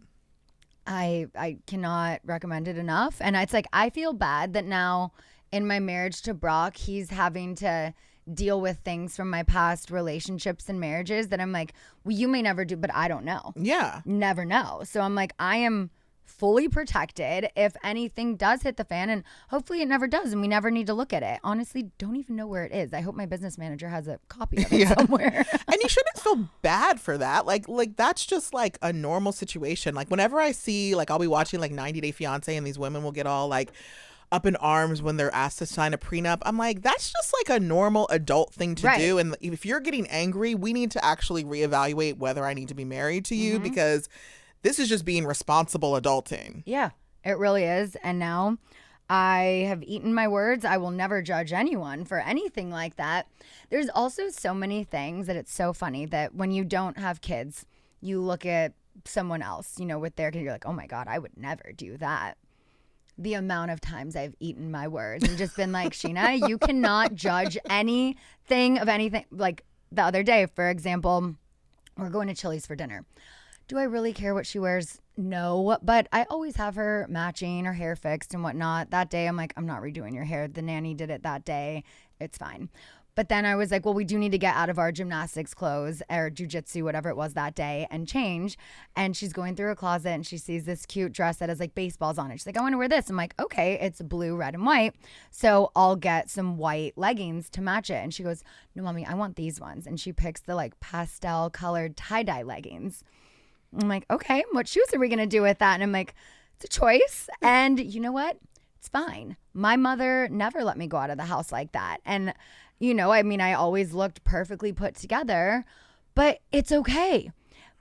I cannot recommend it enough. And it's like, I feel bad that now in my marriage to Brock, he's having to deal with things from my past relationships and marriages that I'm like, well, you may never do, but I don't know. Yeah. Never know. So I'm like, I am fully protected if anything does hit the fan, and hopefully it never does and we never need to look at it. Honestly, don't even know where it is. I hope my business manager has a copy of it somewhere. And you shouldn't feel bad for that. Like that's just like a normal situation. Like whenever I see, like I'll be watching like 90 Day Fiance and these women will get all like up in arms when they're asked to sign a prenup. I'm like, that's just like a normal adult thing to do. And if you're getting angry, we need to actually reevaluate whether I need to be married to you, because this is just being responsible adulting. Yeah, it really is. And now I have eaten my words. I will never judge anyone for anything like that. There's also so many things that it's so funny that when you don't have kids, you look at someone else, you know, with their kid, you're like, oh my God, I would never do that. The amount of times I've eaten my words and just been like, Scheana, you cannot judge anything of anything. Like the other day, for example, we're going to Chili's for dinner. Do I really care what she wears? No, but I always have her matching, her hair fixed and whatnot. That day, I'm like, I'm not redoing your hair. The nanny did it that day. It's fine. But then I was like, well, we do need to get out of our gymnastics clothes or jujitsu, whatever it was that day, and change. And she's going through her closet and she sees this cute dress that has like baseballs on it. She's like, I want to wear this. I'm like, okay, it's blue, red, and white. So I'll get some white leggings to match it. And she goes, no, mommy, I want these ones. And she picks the like pastel colored tie-dye leggings. I'm like, okay, what shoes are we going to do with that? And I'm like, it's a choice. And you know what? It's fine. My mother never let me go out of the house like that. And you know, I mean, I always looked perfectly put together, but it's okay.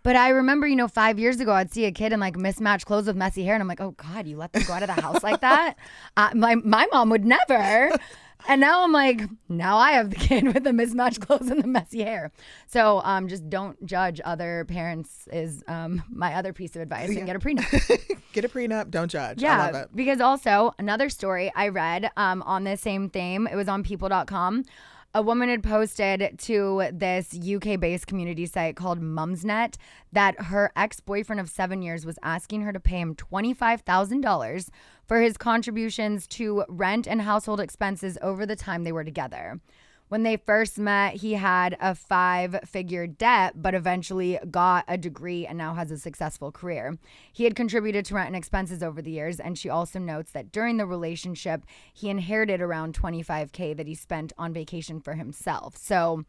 But I remember, you know, 5 years ago, I'd see a kid in like mismatched clothes with messy hair. And I'm like, oh God, you let them go out of the house like that? My mom would never. And now I'm like, now I have the kid with the mismatched clothes and the messy hair. So just don't judge other parents is my other piece of advice, and get a prenup. Get a prenup, don't judge. Yeah, I love it. because also another story I read on this same theme, it was on people.com. A woman had posted to this UK-based community site called Mumsnet that her ex-boyfriend of 7 years was asking her to pay him $25,000 for his contributions to rent and household expenses over the time they were together. When they first met, he had a 5-figure debt, but eventually got a degree and now has a successful career. He had contributed to rent and expenses over the years, and she also notes that during the relationship, he inherited around $25K that he spent on vacation for himself. So,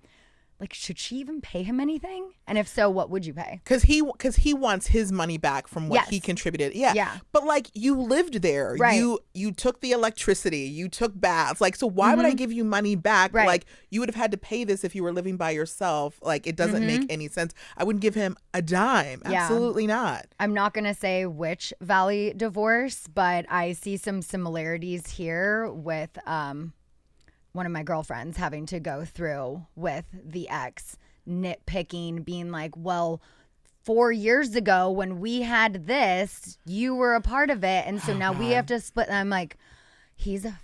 like, should she even pay him anything? And if so, what would you pay? Because he wants his money back from what he contributed. Yeah. But like, you lived there. Right. You took the electricity. You took baths. Like, so why would I give you money back? Right. Like, you would have had to pay this if you were living by yourself. Like, it doesn't make any sense. I wouldn't give him a dime. Yeah. Absolutely not. I'm not going to say which Valley divorce, but I see some similarities here with one of my girlfriends having to go through with the ex, nitpicking, being like, well, 4 years ago when we had this, you were a part of it. And so now we have to split. And I'm like, he's a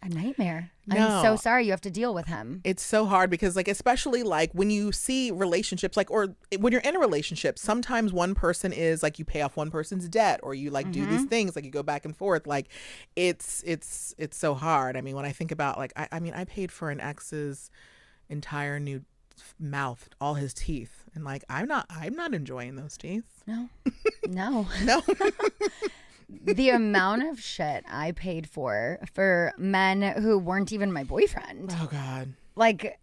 nightmare. No. I'm so sorry you have to deal with him. It's so hard because, like, especially like when you see relationships, like, or when you're in a relationship, sometimes one person is like, you pay off one person's debt, or you like do these things, like you go back and forth. Like, it's so hard. I mean, when I think about like, I mean, I paid for an ex's entire new mouth, all his teeth, and like, I'm not enjoying those teeth. No. No. The amount of shit I paid for men who weren't even my boyfriend. Oh God. Like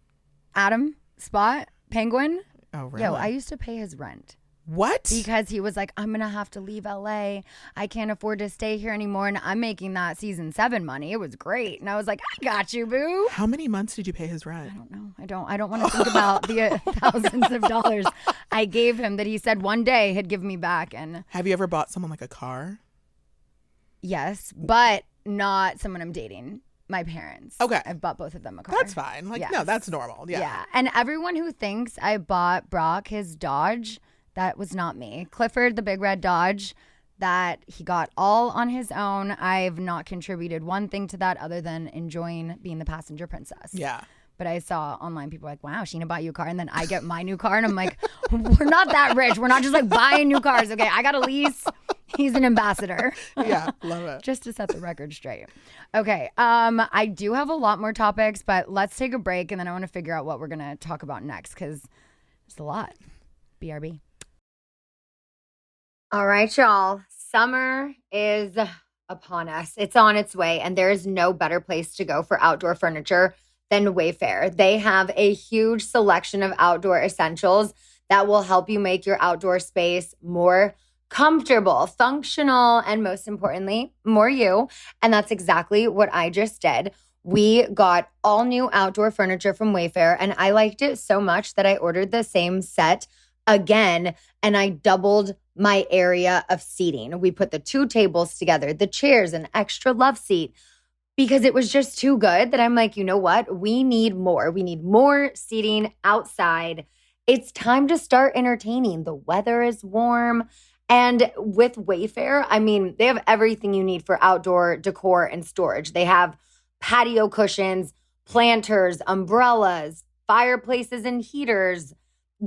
Adam, Spot, Penguin. Oh really? Yo, I used to pay his rent. What? Because he was like, I'm going to have to leave LA. I can't afford to stay here anymore. And I'm making that season 7 money. It was great. And I was like, I got you, boo. How many months did you pay his rent? I don't know. I don't want to think about the thousands of dollars I gave him that he said one day he'd give me back. And have you ever bought someone like a car? yes, but not someone I'm dating. My parents. Okay. I've bought both of them a car. That's fine. Like, no, that's normal. Yeah. Yeah. And everyone who thinks I bought Brock his Dodge, that was not me. Clifford, the big red Dodge, that he got all on his own. I've not contributed one thing to that other than enjoying being the passenger princess. Yeah. But I saw online people like, wow, Scheana bought you a car. And then I get my new car and I'm like, we're not that rich. We're not just like buying new cars. Okay, I got a lease. He's an ambassador. Yeah, love it. Just to set the record straight. Okay. I do have a lot more topics, but let's take a break and then I want to figure out what we're going to talk about next because there's a lot. BRB. All right, y'all. Summer is upon us. It's on its way, and there is no better place to go for outdoor furniture than Wayfair. They have a huge selection of outdoor essentials that will help you make your outdoor space more comfortable, functional, and most importantly, more you. And that's exactly what I just did. We got all new outdoor furniture from Wayfair, and I liked it so much that I ordered the same set again, and I doubled my area of seating. We put the 2 tables together, the chairs, an extra love seat, because it was just too good that I'm like, you know what? We need more. We need more seating outside. It's time to start entertaining. The weather is warm. And with Wayfair, I mean, they have everything you need for outdoor decor and storage. They have patio cushions, planters, umbrellas, fireplaces and heaters,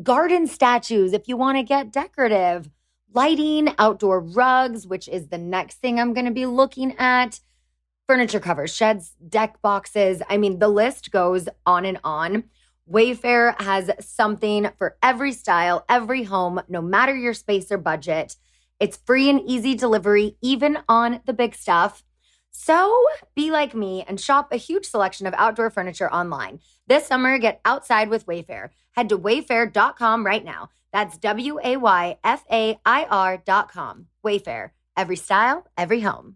garden statues if you want to get decorative, lighting, outdoor rugs, which is the next thing I'm going to be looking at, furniture covers, sheds, deck boxes. I mean, the list goes on and on. Wayfair has something for every style, every home, no matter your space or budget. It's free and easy delivery, even on the big stuff. So be like me and shop a huge selection of outdoor furniture online. This summer, get outside with Wayfair. Head to wayfair.com right now. That's WAYFAIR.com. Wayfair, every style, every home.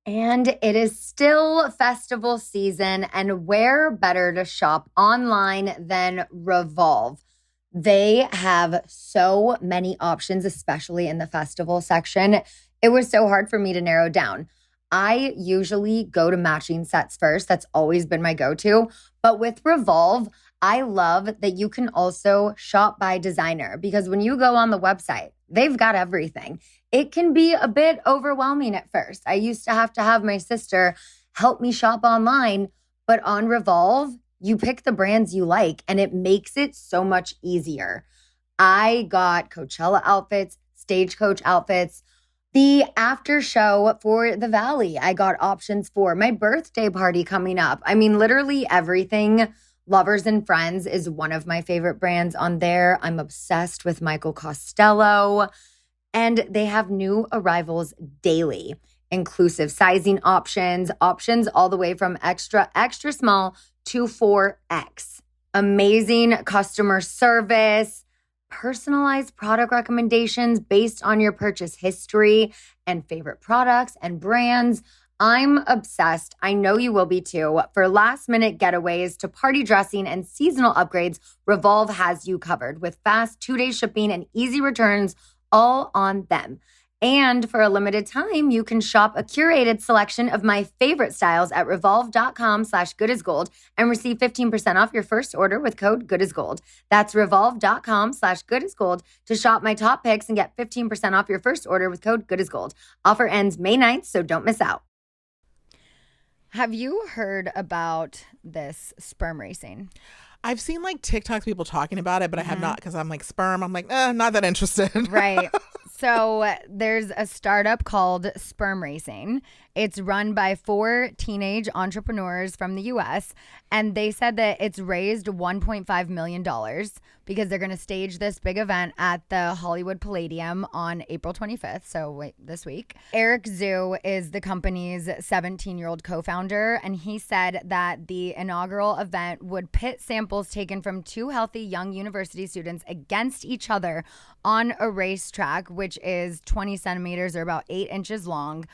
And it is still festival season, and where better to shop online than Revolve? They have so many options, especially in the festival section. It was so hard for me to narrow down. I usually go to matching sets first. That's always been my go-to. But with Revolve, I love that you can also shop by designer, because when you go on the website, they've got everything. It can be a bit overwhelming at first. I used to have my sister help me shop online, but on Revolve, you pick the brands you like and it makes it so much easier. I got Coachella outfits, Stagecoach outfits, the after show for the Valley. I got options for my birthday party coming up. I mean, literally everything. Lovers and Friends is one of my favorite brands on there. I'm obsessed with Michael Costello. And they have new arrivals daily, inclusive sizing options all the way from extra, extra small to 4X. Amazing customer service, personalized product recommendations based on your purchase history and favorite products and brands. I'm obsessed. I know you will be too. For last-minute getaways to party dressing and seasonal upgrades, Revolve has you covered with fast 2-day shipping and easy returns all on them. And for a limited time, you can shop a curated selection of my favorite styles at revolve.com/goodasgold and receive 15% off your first order with code goodasgold. That's revolve.com/goodasgold to shop my top picks and get 15% off your first order with code goodasgold. Offer ends May 9th, so don't miss out. Have you heard about this sperm racing? I've seen like TikToks, people talking about it, but I have not, because I'm like, sperm. I'm like, not that interested. Right. So there's a startup called Sperm Racing. It's run by 4 teenage entrepreneurs from the U.S. And they said that it's raised $1.5 million because they're going to stage this big event at the Hollywood Palladium on April 25th. So this week. Eric Zhu is the company's 17-year-old co-founder. And he said that the inaugural event would pit samples taken from 2 healthy young university students against each other on a racetrack, which is 20 centimeters or about 8 inches long,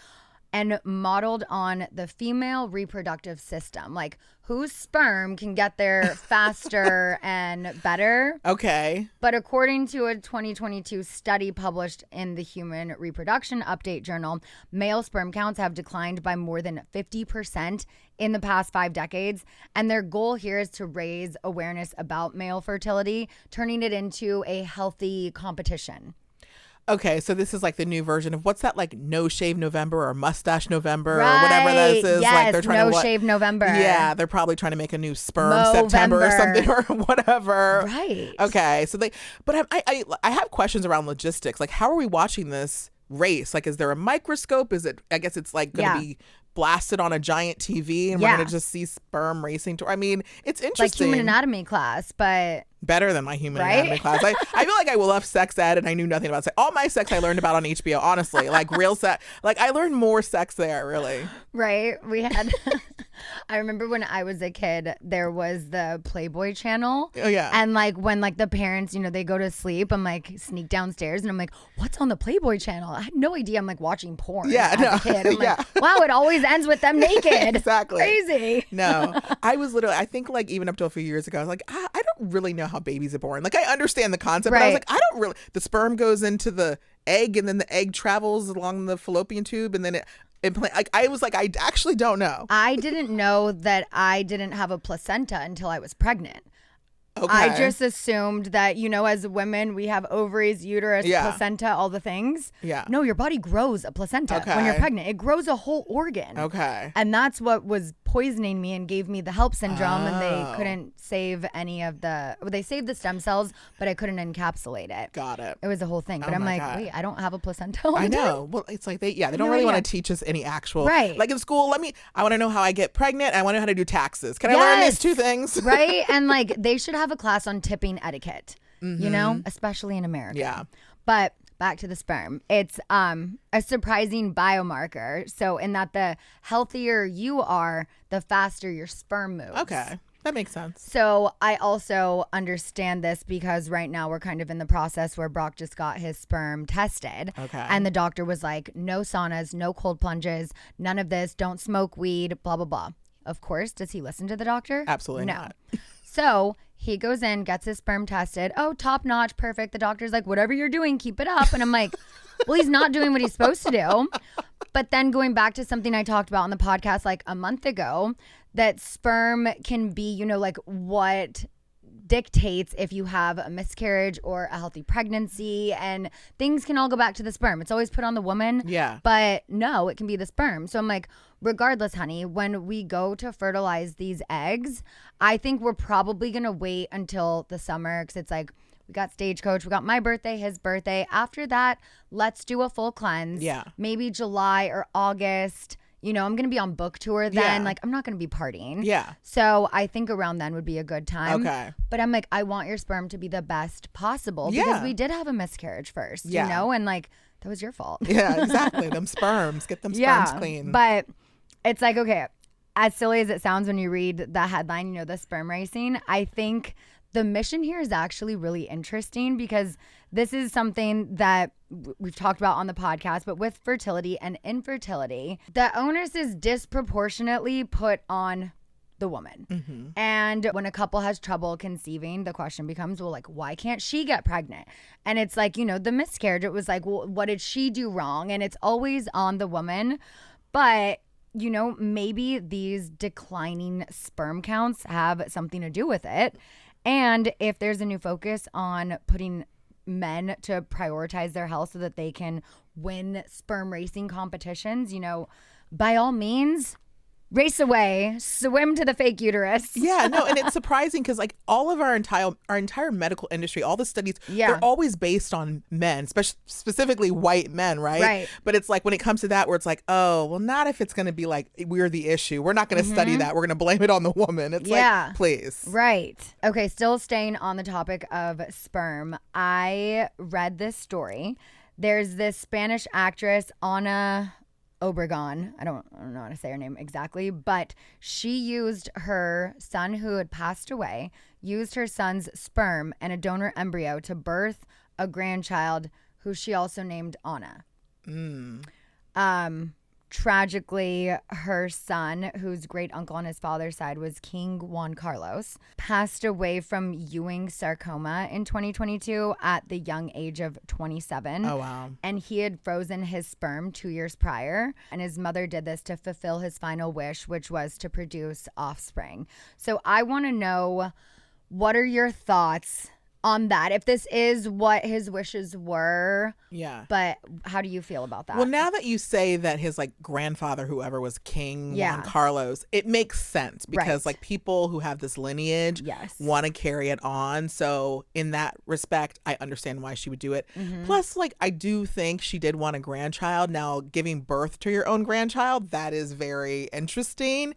and modeled on the female reproductive system. Like, whose sperm can get there faster and better. Okay. But according to a 2022 study published in the Human Reproduction Update journal, male sperm counts have declined by more than 50% in the past 5 decades. And their goal here is to raise awareness about male fertility, turning it into a healthy competition. Okay, so this is like the new version of what's that, like No Shave November or Mustache November or whatever this is. Yes, like they're trying No Shave November. Yeah, they're probably trying to make a new Sperm September or something or whatever. Right. Okay, so but I have questions around logistics. Like, how are we watching this race? Like, is there a microscope? Is it, I guess it's like going to be blasted on a giant TV and we're going to just see sperm racing to, I mean, it's interesting. Like human anatomy class, but better than my human anatomy class. I feel like I left sex ed and I knew nothing about sex. All my sex I learned about on HBO, honestly. Like real sex. Like I learned more sex there, really. Right. We had I remember when I was a kid, there was the Playboy channel. Oh yeah. And like when like the parents, you know, they go to sleep, I'm like sneak downstairs and I'm like, what's on the Playboy channel? I had no idea. I'm like watching porn as a kid. I'm like, wow, it always ends with them naked. Exactly. Crazy. No. I was literally, I think like even up to a few years ago, I was like, I don't really know how babies are born. Like I understand the concept, but I was like, I don't really, the sperm goes into the egg and then the egg travels along the fallopian tube and then like I was like, I actually don't know. I didn't know that I didn't have a placenta until I was pregnant. Okay. I just assumed that, you know, as women, we have ovaries, uterus, placenta, all the things. Yeah. No, your body grows a placenta when you're pregnant. It grows a whole organ. Okay. And that's what was poisoning me and gave me the HELP syndrome. And they couldn't save any of they saved the stem cells, but I couldn't encapsulate it. Got it. It was a whole thing. But I'm like, wait, I don't have a placenta. I know. Well, it's like they don't really want to teach us any actual. Right. Like in school, I want to know how I get pregnant. I want to know how to do taxes. Can I learn these two things? Right. And like they should have a class on tipping etiquette, you know, especially in America. Yeah. But back to the sperm. It's a surprising biomarker. So in that the healthier you are, the faster your sperm moves. Okay. That makes sense. So I also understand this because right now we're kind of in the process where Brock just got his sperm tested. Okay. And the doctor was like, no saunas, no cold plunges, none of this, don't smoke weed, blah, blah, blah. Of course, does he listen to the doctor? Absolutely no. not. So he goes in, gets his sperm tested. Oh, top notch, perfect. The doctor's like, whatever you're doing, keep it up. And I'm like, well, he's not doing what he's supposed to do. But then going back to something I talked about on the podcast like a month ago, that sperm can be, you know, like what dictates if you have a miscarriage or a healthy pregnancy, and things can all go back to the sperm. It's always put on the woman. Yeah. But no, it can be the sperm. So I'm like, regardless, honey, when we go to fertilize these eggs, I think we're probably going to wait until the summer because it's like, we got Stagecoach, we got my birthday, his birthday. After that, let's do a full cleanse. Yeah. Maybe July or August. You know, I'm going to be on book tour then. Yeah. Like, I'm not going to be partying. Yeah. So I think around then would be a good time. Okay. But I'm like, I want your sperm to be the best possible because we did have a miscarriage first, you know? And like, that was your fault. Yeah, exactly. Them sperms. Get them sperms clean. But it's like, okay, as silly as it sounds when you read the headline, you know, the sperm racing, I think the mission here is actually really interesting because this is something that we've talked about on the podcast, but with fertility and infertility, the onus is disproportionately put on the woman. Mm-hmm. And when a couple has trouble conceiving, the question becomes, well, like, why can't she get pregnant? And it's like, you know, the miscarriage, it was like, well, what did she do wrong? And it's always on the woman. But you know, maybe these declining sperm counts have something to do with it. And if there's a new focus on putting men to prioritize their health so that they can win sperm racing competitions, you know, by all means, race away, swim to the fake uterus. Yeah, no, and it's surprising because like all of our entire medical industry, all the studies, they're always based on men, specifically white men, right? Right. But it's like when it comes to that where it's like, oh, well, not if it's going to be like we're the issue. We're not going to study that. We're going to blame it on the woman. It's like, please. Right. Okay, still staying on the topic of sperm, I read this story. There's this Spanish actress, Ana Obregon. I don't know how to say her name exactly, but she used her son who had passed away, used her son's sperm and a donor embryo to birth a grandchild who she also named Ana. Tragically, her son, whose great uncle on his father's side was King Juan Carlos, passed away from Ewing sarcoma in 2022 at the young age of 27. Oh, wow. And he had frozen his sperm 2 years prior. And his mother did this to fulfill his final wish, which was to produce offspring. So I want to know, what are your thoughts on that, if this is what his wishes were. Yeah. But how do you feel about that? Well, now that you say that his like grandfather, whoever was King Juan Carlos, it makes sense because like people who have this lineage want to carry it on. So in that respect, I understand why she would do it. Plus, like, I do think she did want a grandchild. Now, giving birth to your own grandchild, that is very interesting.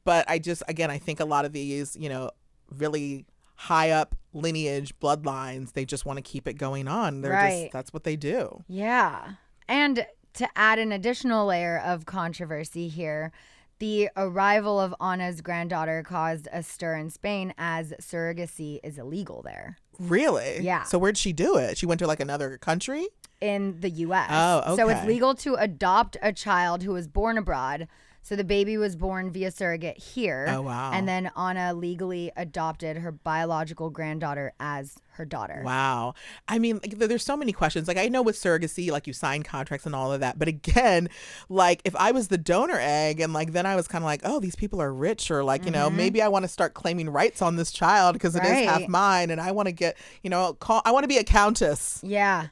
But I think a lot of these, you know, really high up lineage bloodlines, they just want to keep it going on. They're just, that's what they do. Yeah. And to add an additional layer of controversy here, the arrival of Anna's granddaughter caused a stir in Spain as surrogacy is illegal there. Really? Yeah. So where'd she do it? She went to like another country? In the U.S. Oh, okay. So it's legal to adopt a child who was born abroad. So the baby was born via surrogate here. Oh, wow. And then Anna legally adopted her biological granddaughter as her daughter. Wow. I mean, like, there's so many questions. Like, I know with surrogacy, like, you sign contracts and all of that. But again, like, if I was the donor egg and, like, then I was kind of like, oh, these people are rich, or, like, you know, maybe I want to start claiming rights on this child because it is half mine and I want to get, you know, I want to be a countess. Yeah.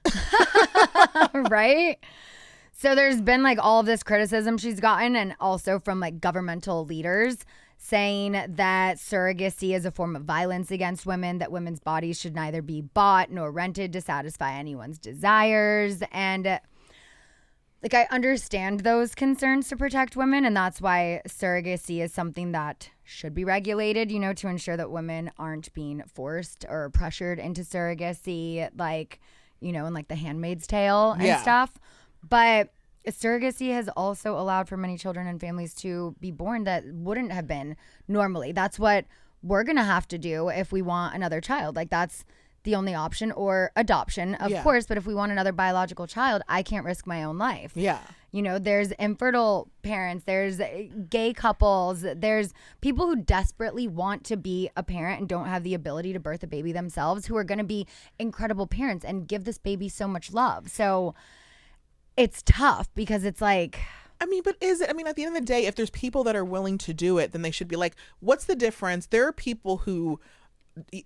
Right? So there's been like all of this criticism she's gotten, and also from like governmental leaders saying that surrogacy is a form of violence against women, that women's bodies should neither be bought nor rented to satisfy anyone's desires. And like, I understand those concerns to protect women, and that's why surrogacy is something that should be regulated, you know, to ensure that women aren't being forced or pressured into surrogacy, like, you know, in like The Handmaid's Tale and stuff. But surrogacy has also allowed for many children and families to be born that wouldn't have been normally. That's what we're going to have to do if we want another child. Like, that's the only option, or adoption, of course. But if we want another biological child, I can't risk my own life. Yeah. You know, there's infertile parents, there's gay couples, there's people who desperately want to be a parent and don't have the ability to birth a baby themselves, who are going to be incredible parents and give this baby so much love. So it's tough because it's like, I mean, but is it? I mean, at the end of the day, if there's people that are willing to do it, then they should be like, what's the difference? There are people who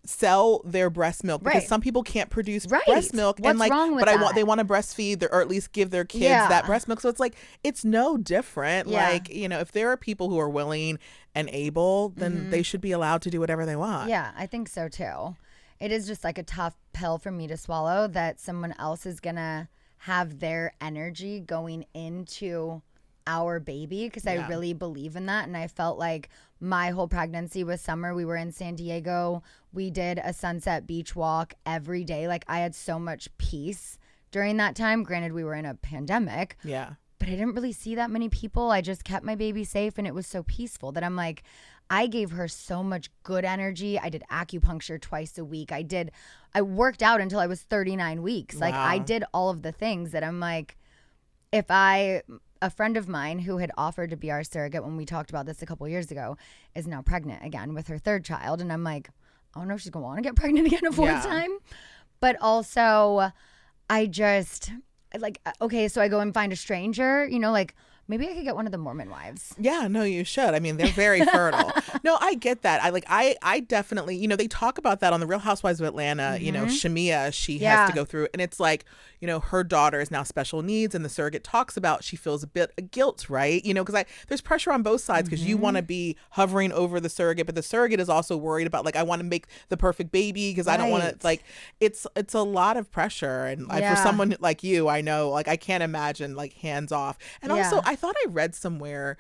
sell their breast milk because some people can't produce breast milk. What's and like, wrong with but that? they want to breastfeed or at least give their kids that breast milk. So it's like, it's no different. Like, you know, if there are people who are willing and able, then they should be allowed to do whatever they want. Yeah, I think so too. It is just like a tough pill for me to swallow that someone else is going to have their energy going into our baby, because I really believe in that. And I felt like my whole pregnancy was summer. We were in San Diego. We did a sunset beach walk every day. Like, I had so much peace during that time. Granted, we were in a pandemic. Yeah. But I didn't really see that many people. I just kept my baby safe, and it was so peaceful that I'm like, I gave her so much good energy. I did acupuncture twice a week. I worked out until I was 39 weeks. Like, I did all of the things that I'm like, a friend of mine who had offered to be our surrogate when we talked about this a couple years ago is now pregnant again with her third child. And I'm like, I don't know if she's going to want to get pregnant again a fourth time. But also, I just, like, okay, so I go and find a stranger, you know, like, maybe I could get one of the Mormon wives. Yeah, no, you should. I mean, they're very fertile. No, I get that. I definitely, you know, they talk about that on the Real Housewives of Atlanta. You know, Shamia, she has to go through, and it's like, you know, her daughter is now special needs, and the surrogate talks about she feels a bit of guilt, right? You know, because there's pressure on both sides, because you want to be hovering over the surrogate, but the surrogate is also worried about, like, I want to make the perfect baby because I don't want to, like, it's a lot of pressure, and for someone like you, I know, like, I can't imagine, like, hands off. And also, I thought I read somewhere,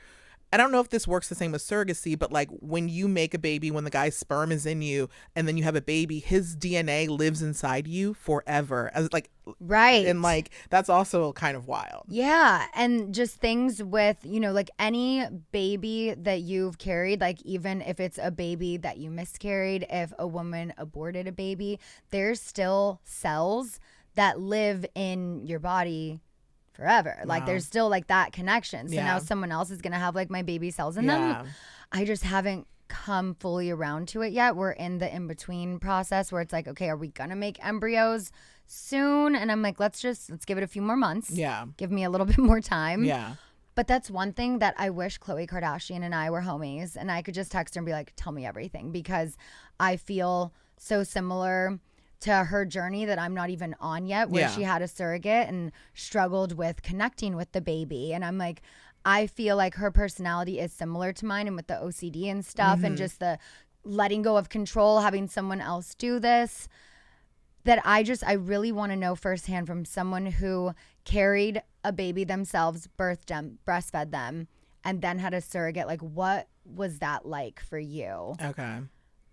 I don't know if this works the same with surrogacy, but like, when you make a baby, when the guy's sperm is in you and then you have a baby, his DNA lives inside you forever. As like, right. And like, that's also kind of wild. Yeah. And just things with, you know, like any baby that you've carried, like even if it's a baby that you miscarried, if a woman aborted a baby, there's still cells that live in your body forever. Like, there's still like that connection. So now someone else is gonna have like my baby cells in them. I just haven't come fully around to it yet. We're in the in-between process where it's like, okay, are we gonna make embryos soon? And I'm like, let's give it a few more months. Give me a little bit more time. But that's one thing that I wish Khloe Kardashian and I were homies and I could just text her and be like, tell me everything, because I feel so similar to her journey that I'm not even on yet, where she had a surrogate and struggled with connecting with the baby. And I'm like, I feel like her personality is similar to mine, and with the OCD and stuff and just the letting go of control, having someone else do this, that I really want to know firsthand from someone who carried a baby themselves, birthed them, breastfed them, and then had a surrogate. Like, what was that like for you? Okay.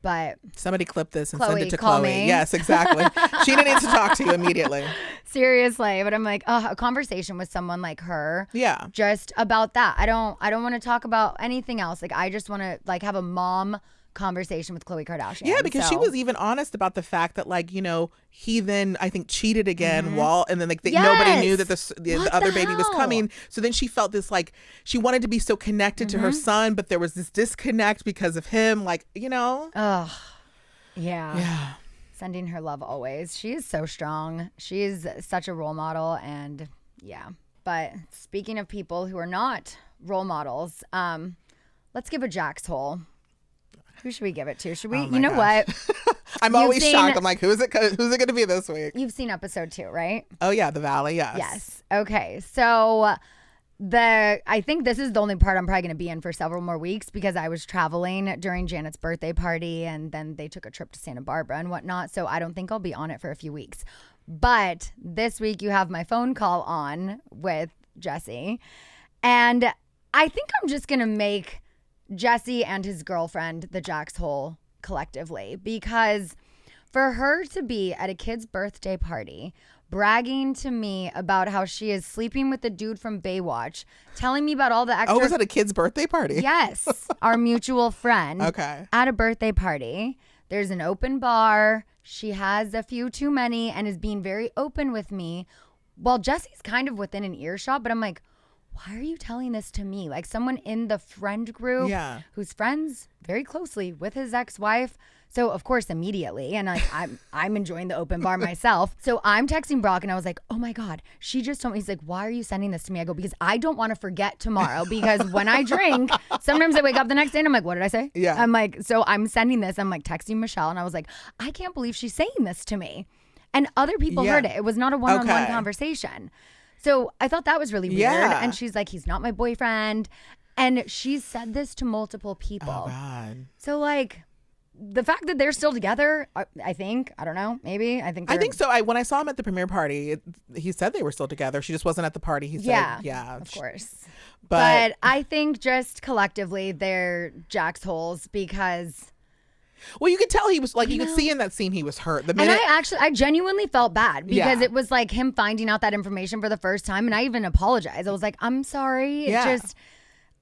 But somebody clip this and Chloe, send it to call Chloe. me. Yes, exactly. Scheana needs to talk to you immediately. Seriously, but I'm like, a conversation with someone like her. Yeah. Just about that. I don't want to talk about anything else. Like, I just want to like have a mom conversation with Khloe Kardashian. Yeah, because she was even honest about the fact that, like, you know, he then I think cheated again and then like nobody knew that the other baby was coming. So then she felt this, like, she wanted to be so connected to her son, but there was this disconnect because of him, like, you know. Ugh. Yeah. Sending her love always. She is so strong. She is such a role model, and yeah. But speaking of people who are not role models, let's give a Jack's hole. Who should we give it to? Should we? Oh you know gosh. what? I'm always shocked. I'm like, who's it going to be this week? You've seen episode 2, right? Oh yeah, the Valley. Yes. Yes. Okay. So I think this is the only part I'm probably going to be in for several more weeks, because I was traveling during Janet's birthday party, and then they took a trip to Santa Barbara and whatnot. So I don't think I'll be on it for a few weeks. But this week you have my phone call on with Jesse, and I think I'm just going to make Jesse and his girlfriend the Jack's hole collectively, because for her to be at a kid's birthday party bragging to me about how she is sleeping with the dude from Baywatch, telling me about all the extra... Oh, was that a kid's birthday party? Yes, our mutual friend. Okay. At a birthday party. There's an open bar. She has a few too many and is being very open with me. Well, Jesse's kind of within an earshot, but I'm like, why are you telling this to me? Like, someone in the friend group who's friends very closely with his ex-wife. So of course, immediately, and like I'm enjoying the open bar myself. So I'm texting Brock, and I was like, oh my God, she just told me. He's like, why are you sending this to me? I go, because I don't want to forget tomorrow, because when I drink, sometimes I wake up the next day and I'm like, what did I say? Yeah. I'm like, so I'm sending this. I'm like texting Michelle, and I was like, I can't believe she's saying this to me. And other people heard it. It was not a one-on-one conversation. So I thought that was really weird. Yeah. And she's like, he's not my boyfriend. And she's said this to multiple people. Oh, God. So, like, the fact that they're still together, I think, I don't know, maybe. I think so. When I saw him at the premiere party, he said they were still together. She just wasn't at the party. He said, yeah. Of course. But I think just collectively they're Jack's holes, because... Well, you could tell he was like, you could see in that scene he was hurt. And I genuinely felt bad, because it was like him finding out that information for the first time, and I even apologized. I was like, I'm sorry.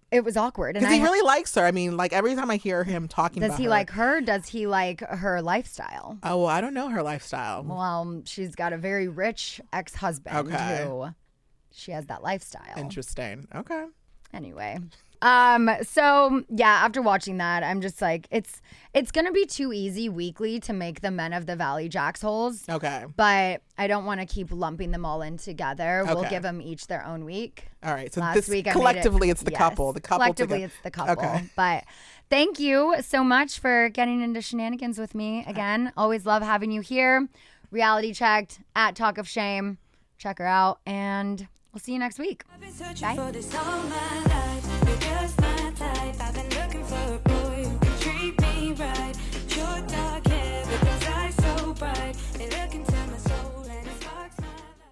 It was awkward. Because he really likes her. I mean, like, every time I hear him talking about her. Does he like her? Does he like her lifestyle? Oh, well, I don't know her lifestyle. Well, she's got a very rich ex-husband who she has that lifestyle. Interesting. Okay. Anyway. So yeah, after watching that, I'm just like, it's gonna be too easy weekly to make the men of the Valley Jack's holes. Okay. But I don't want to keep lumping them all in together. Okay. We'll give them each their own week. All right. So Last week collectively it's the couple. The couple collectively together. it's the couple. Okay. But thank you so much for getting into shenanigans with me again. Always love having you here. Reality checked at Talk of Shame. Check her out, and we'll see you next week. I've been searching for this all my life. You're just my type.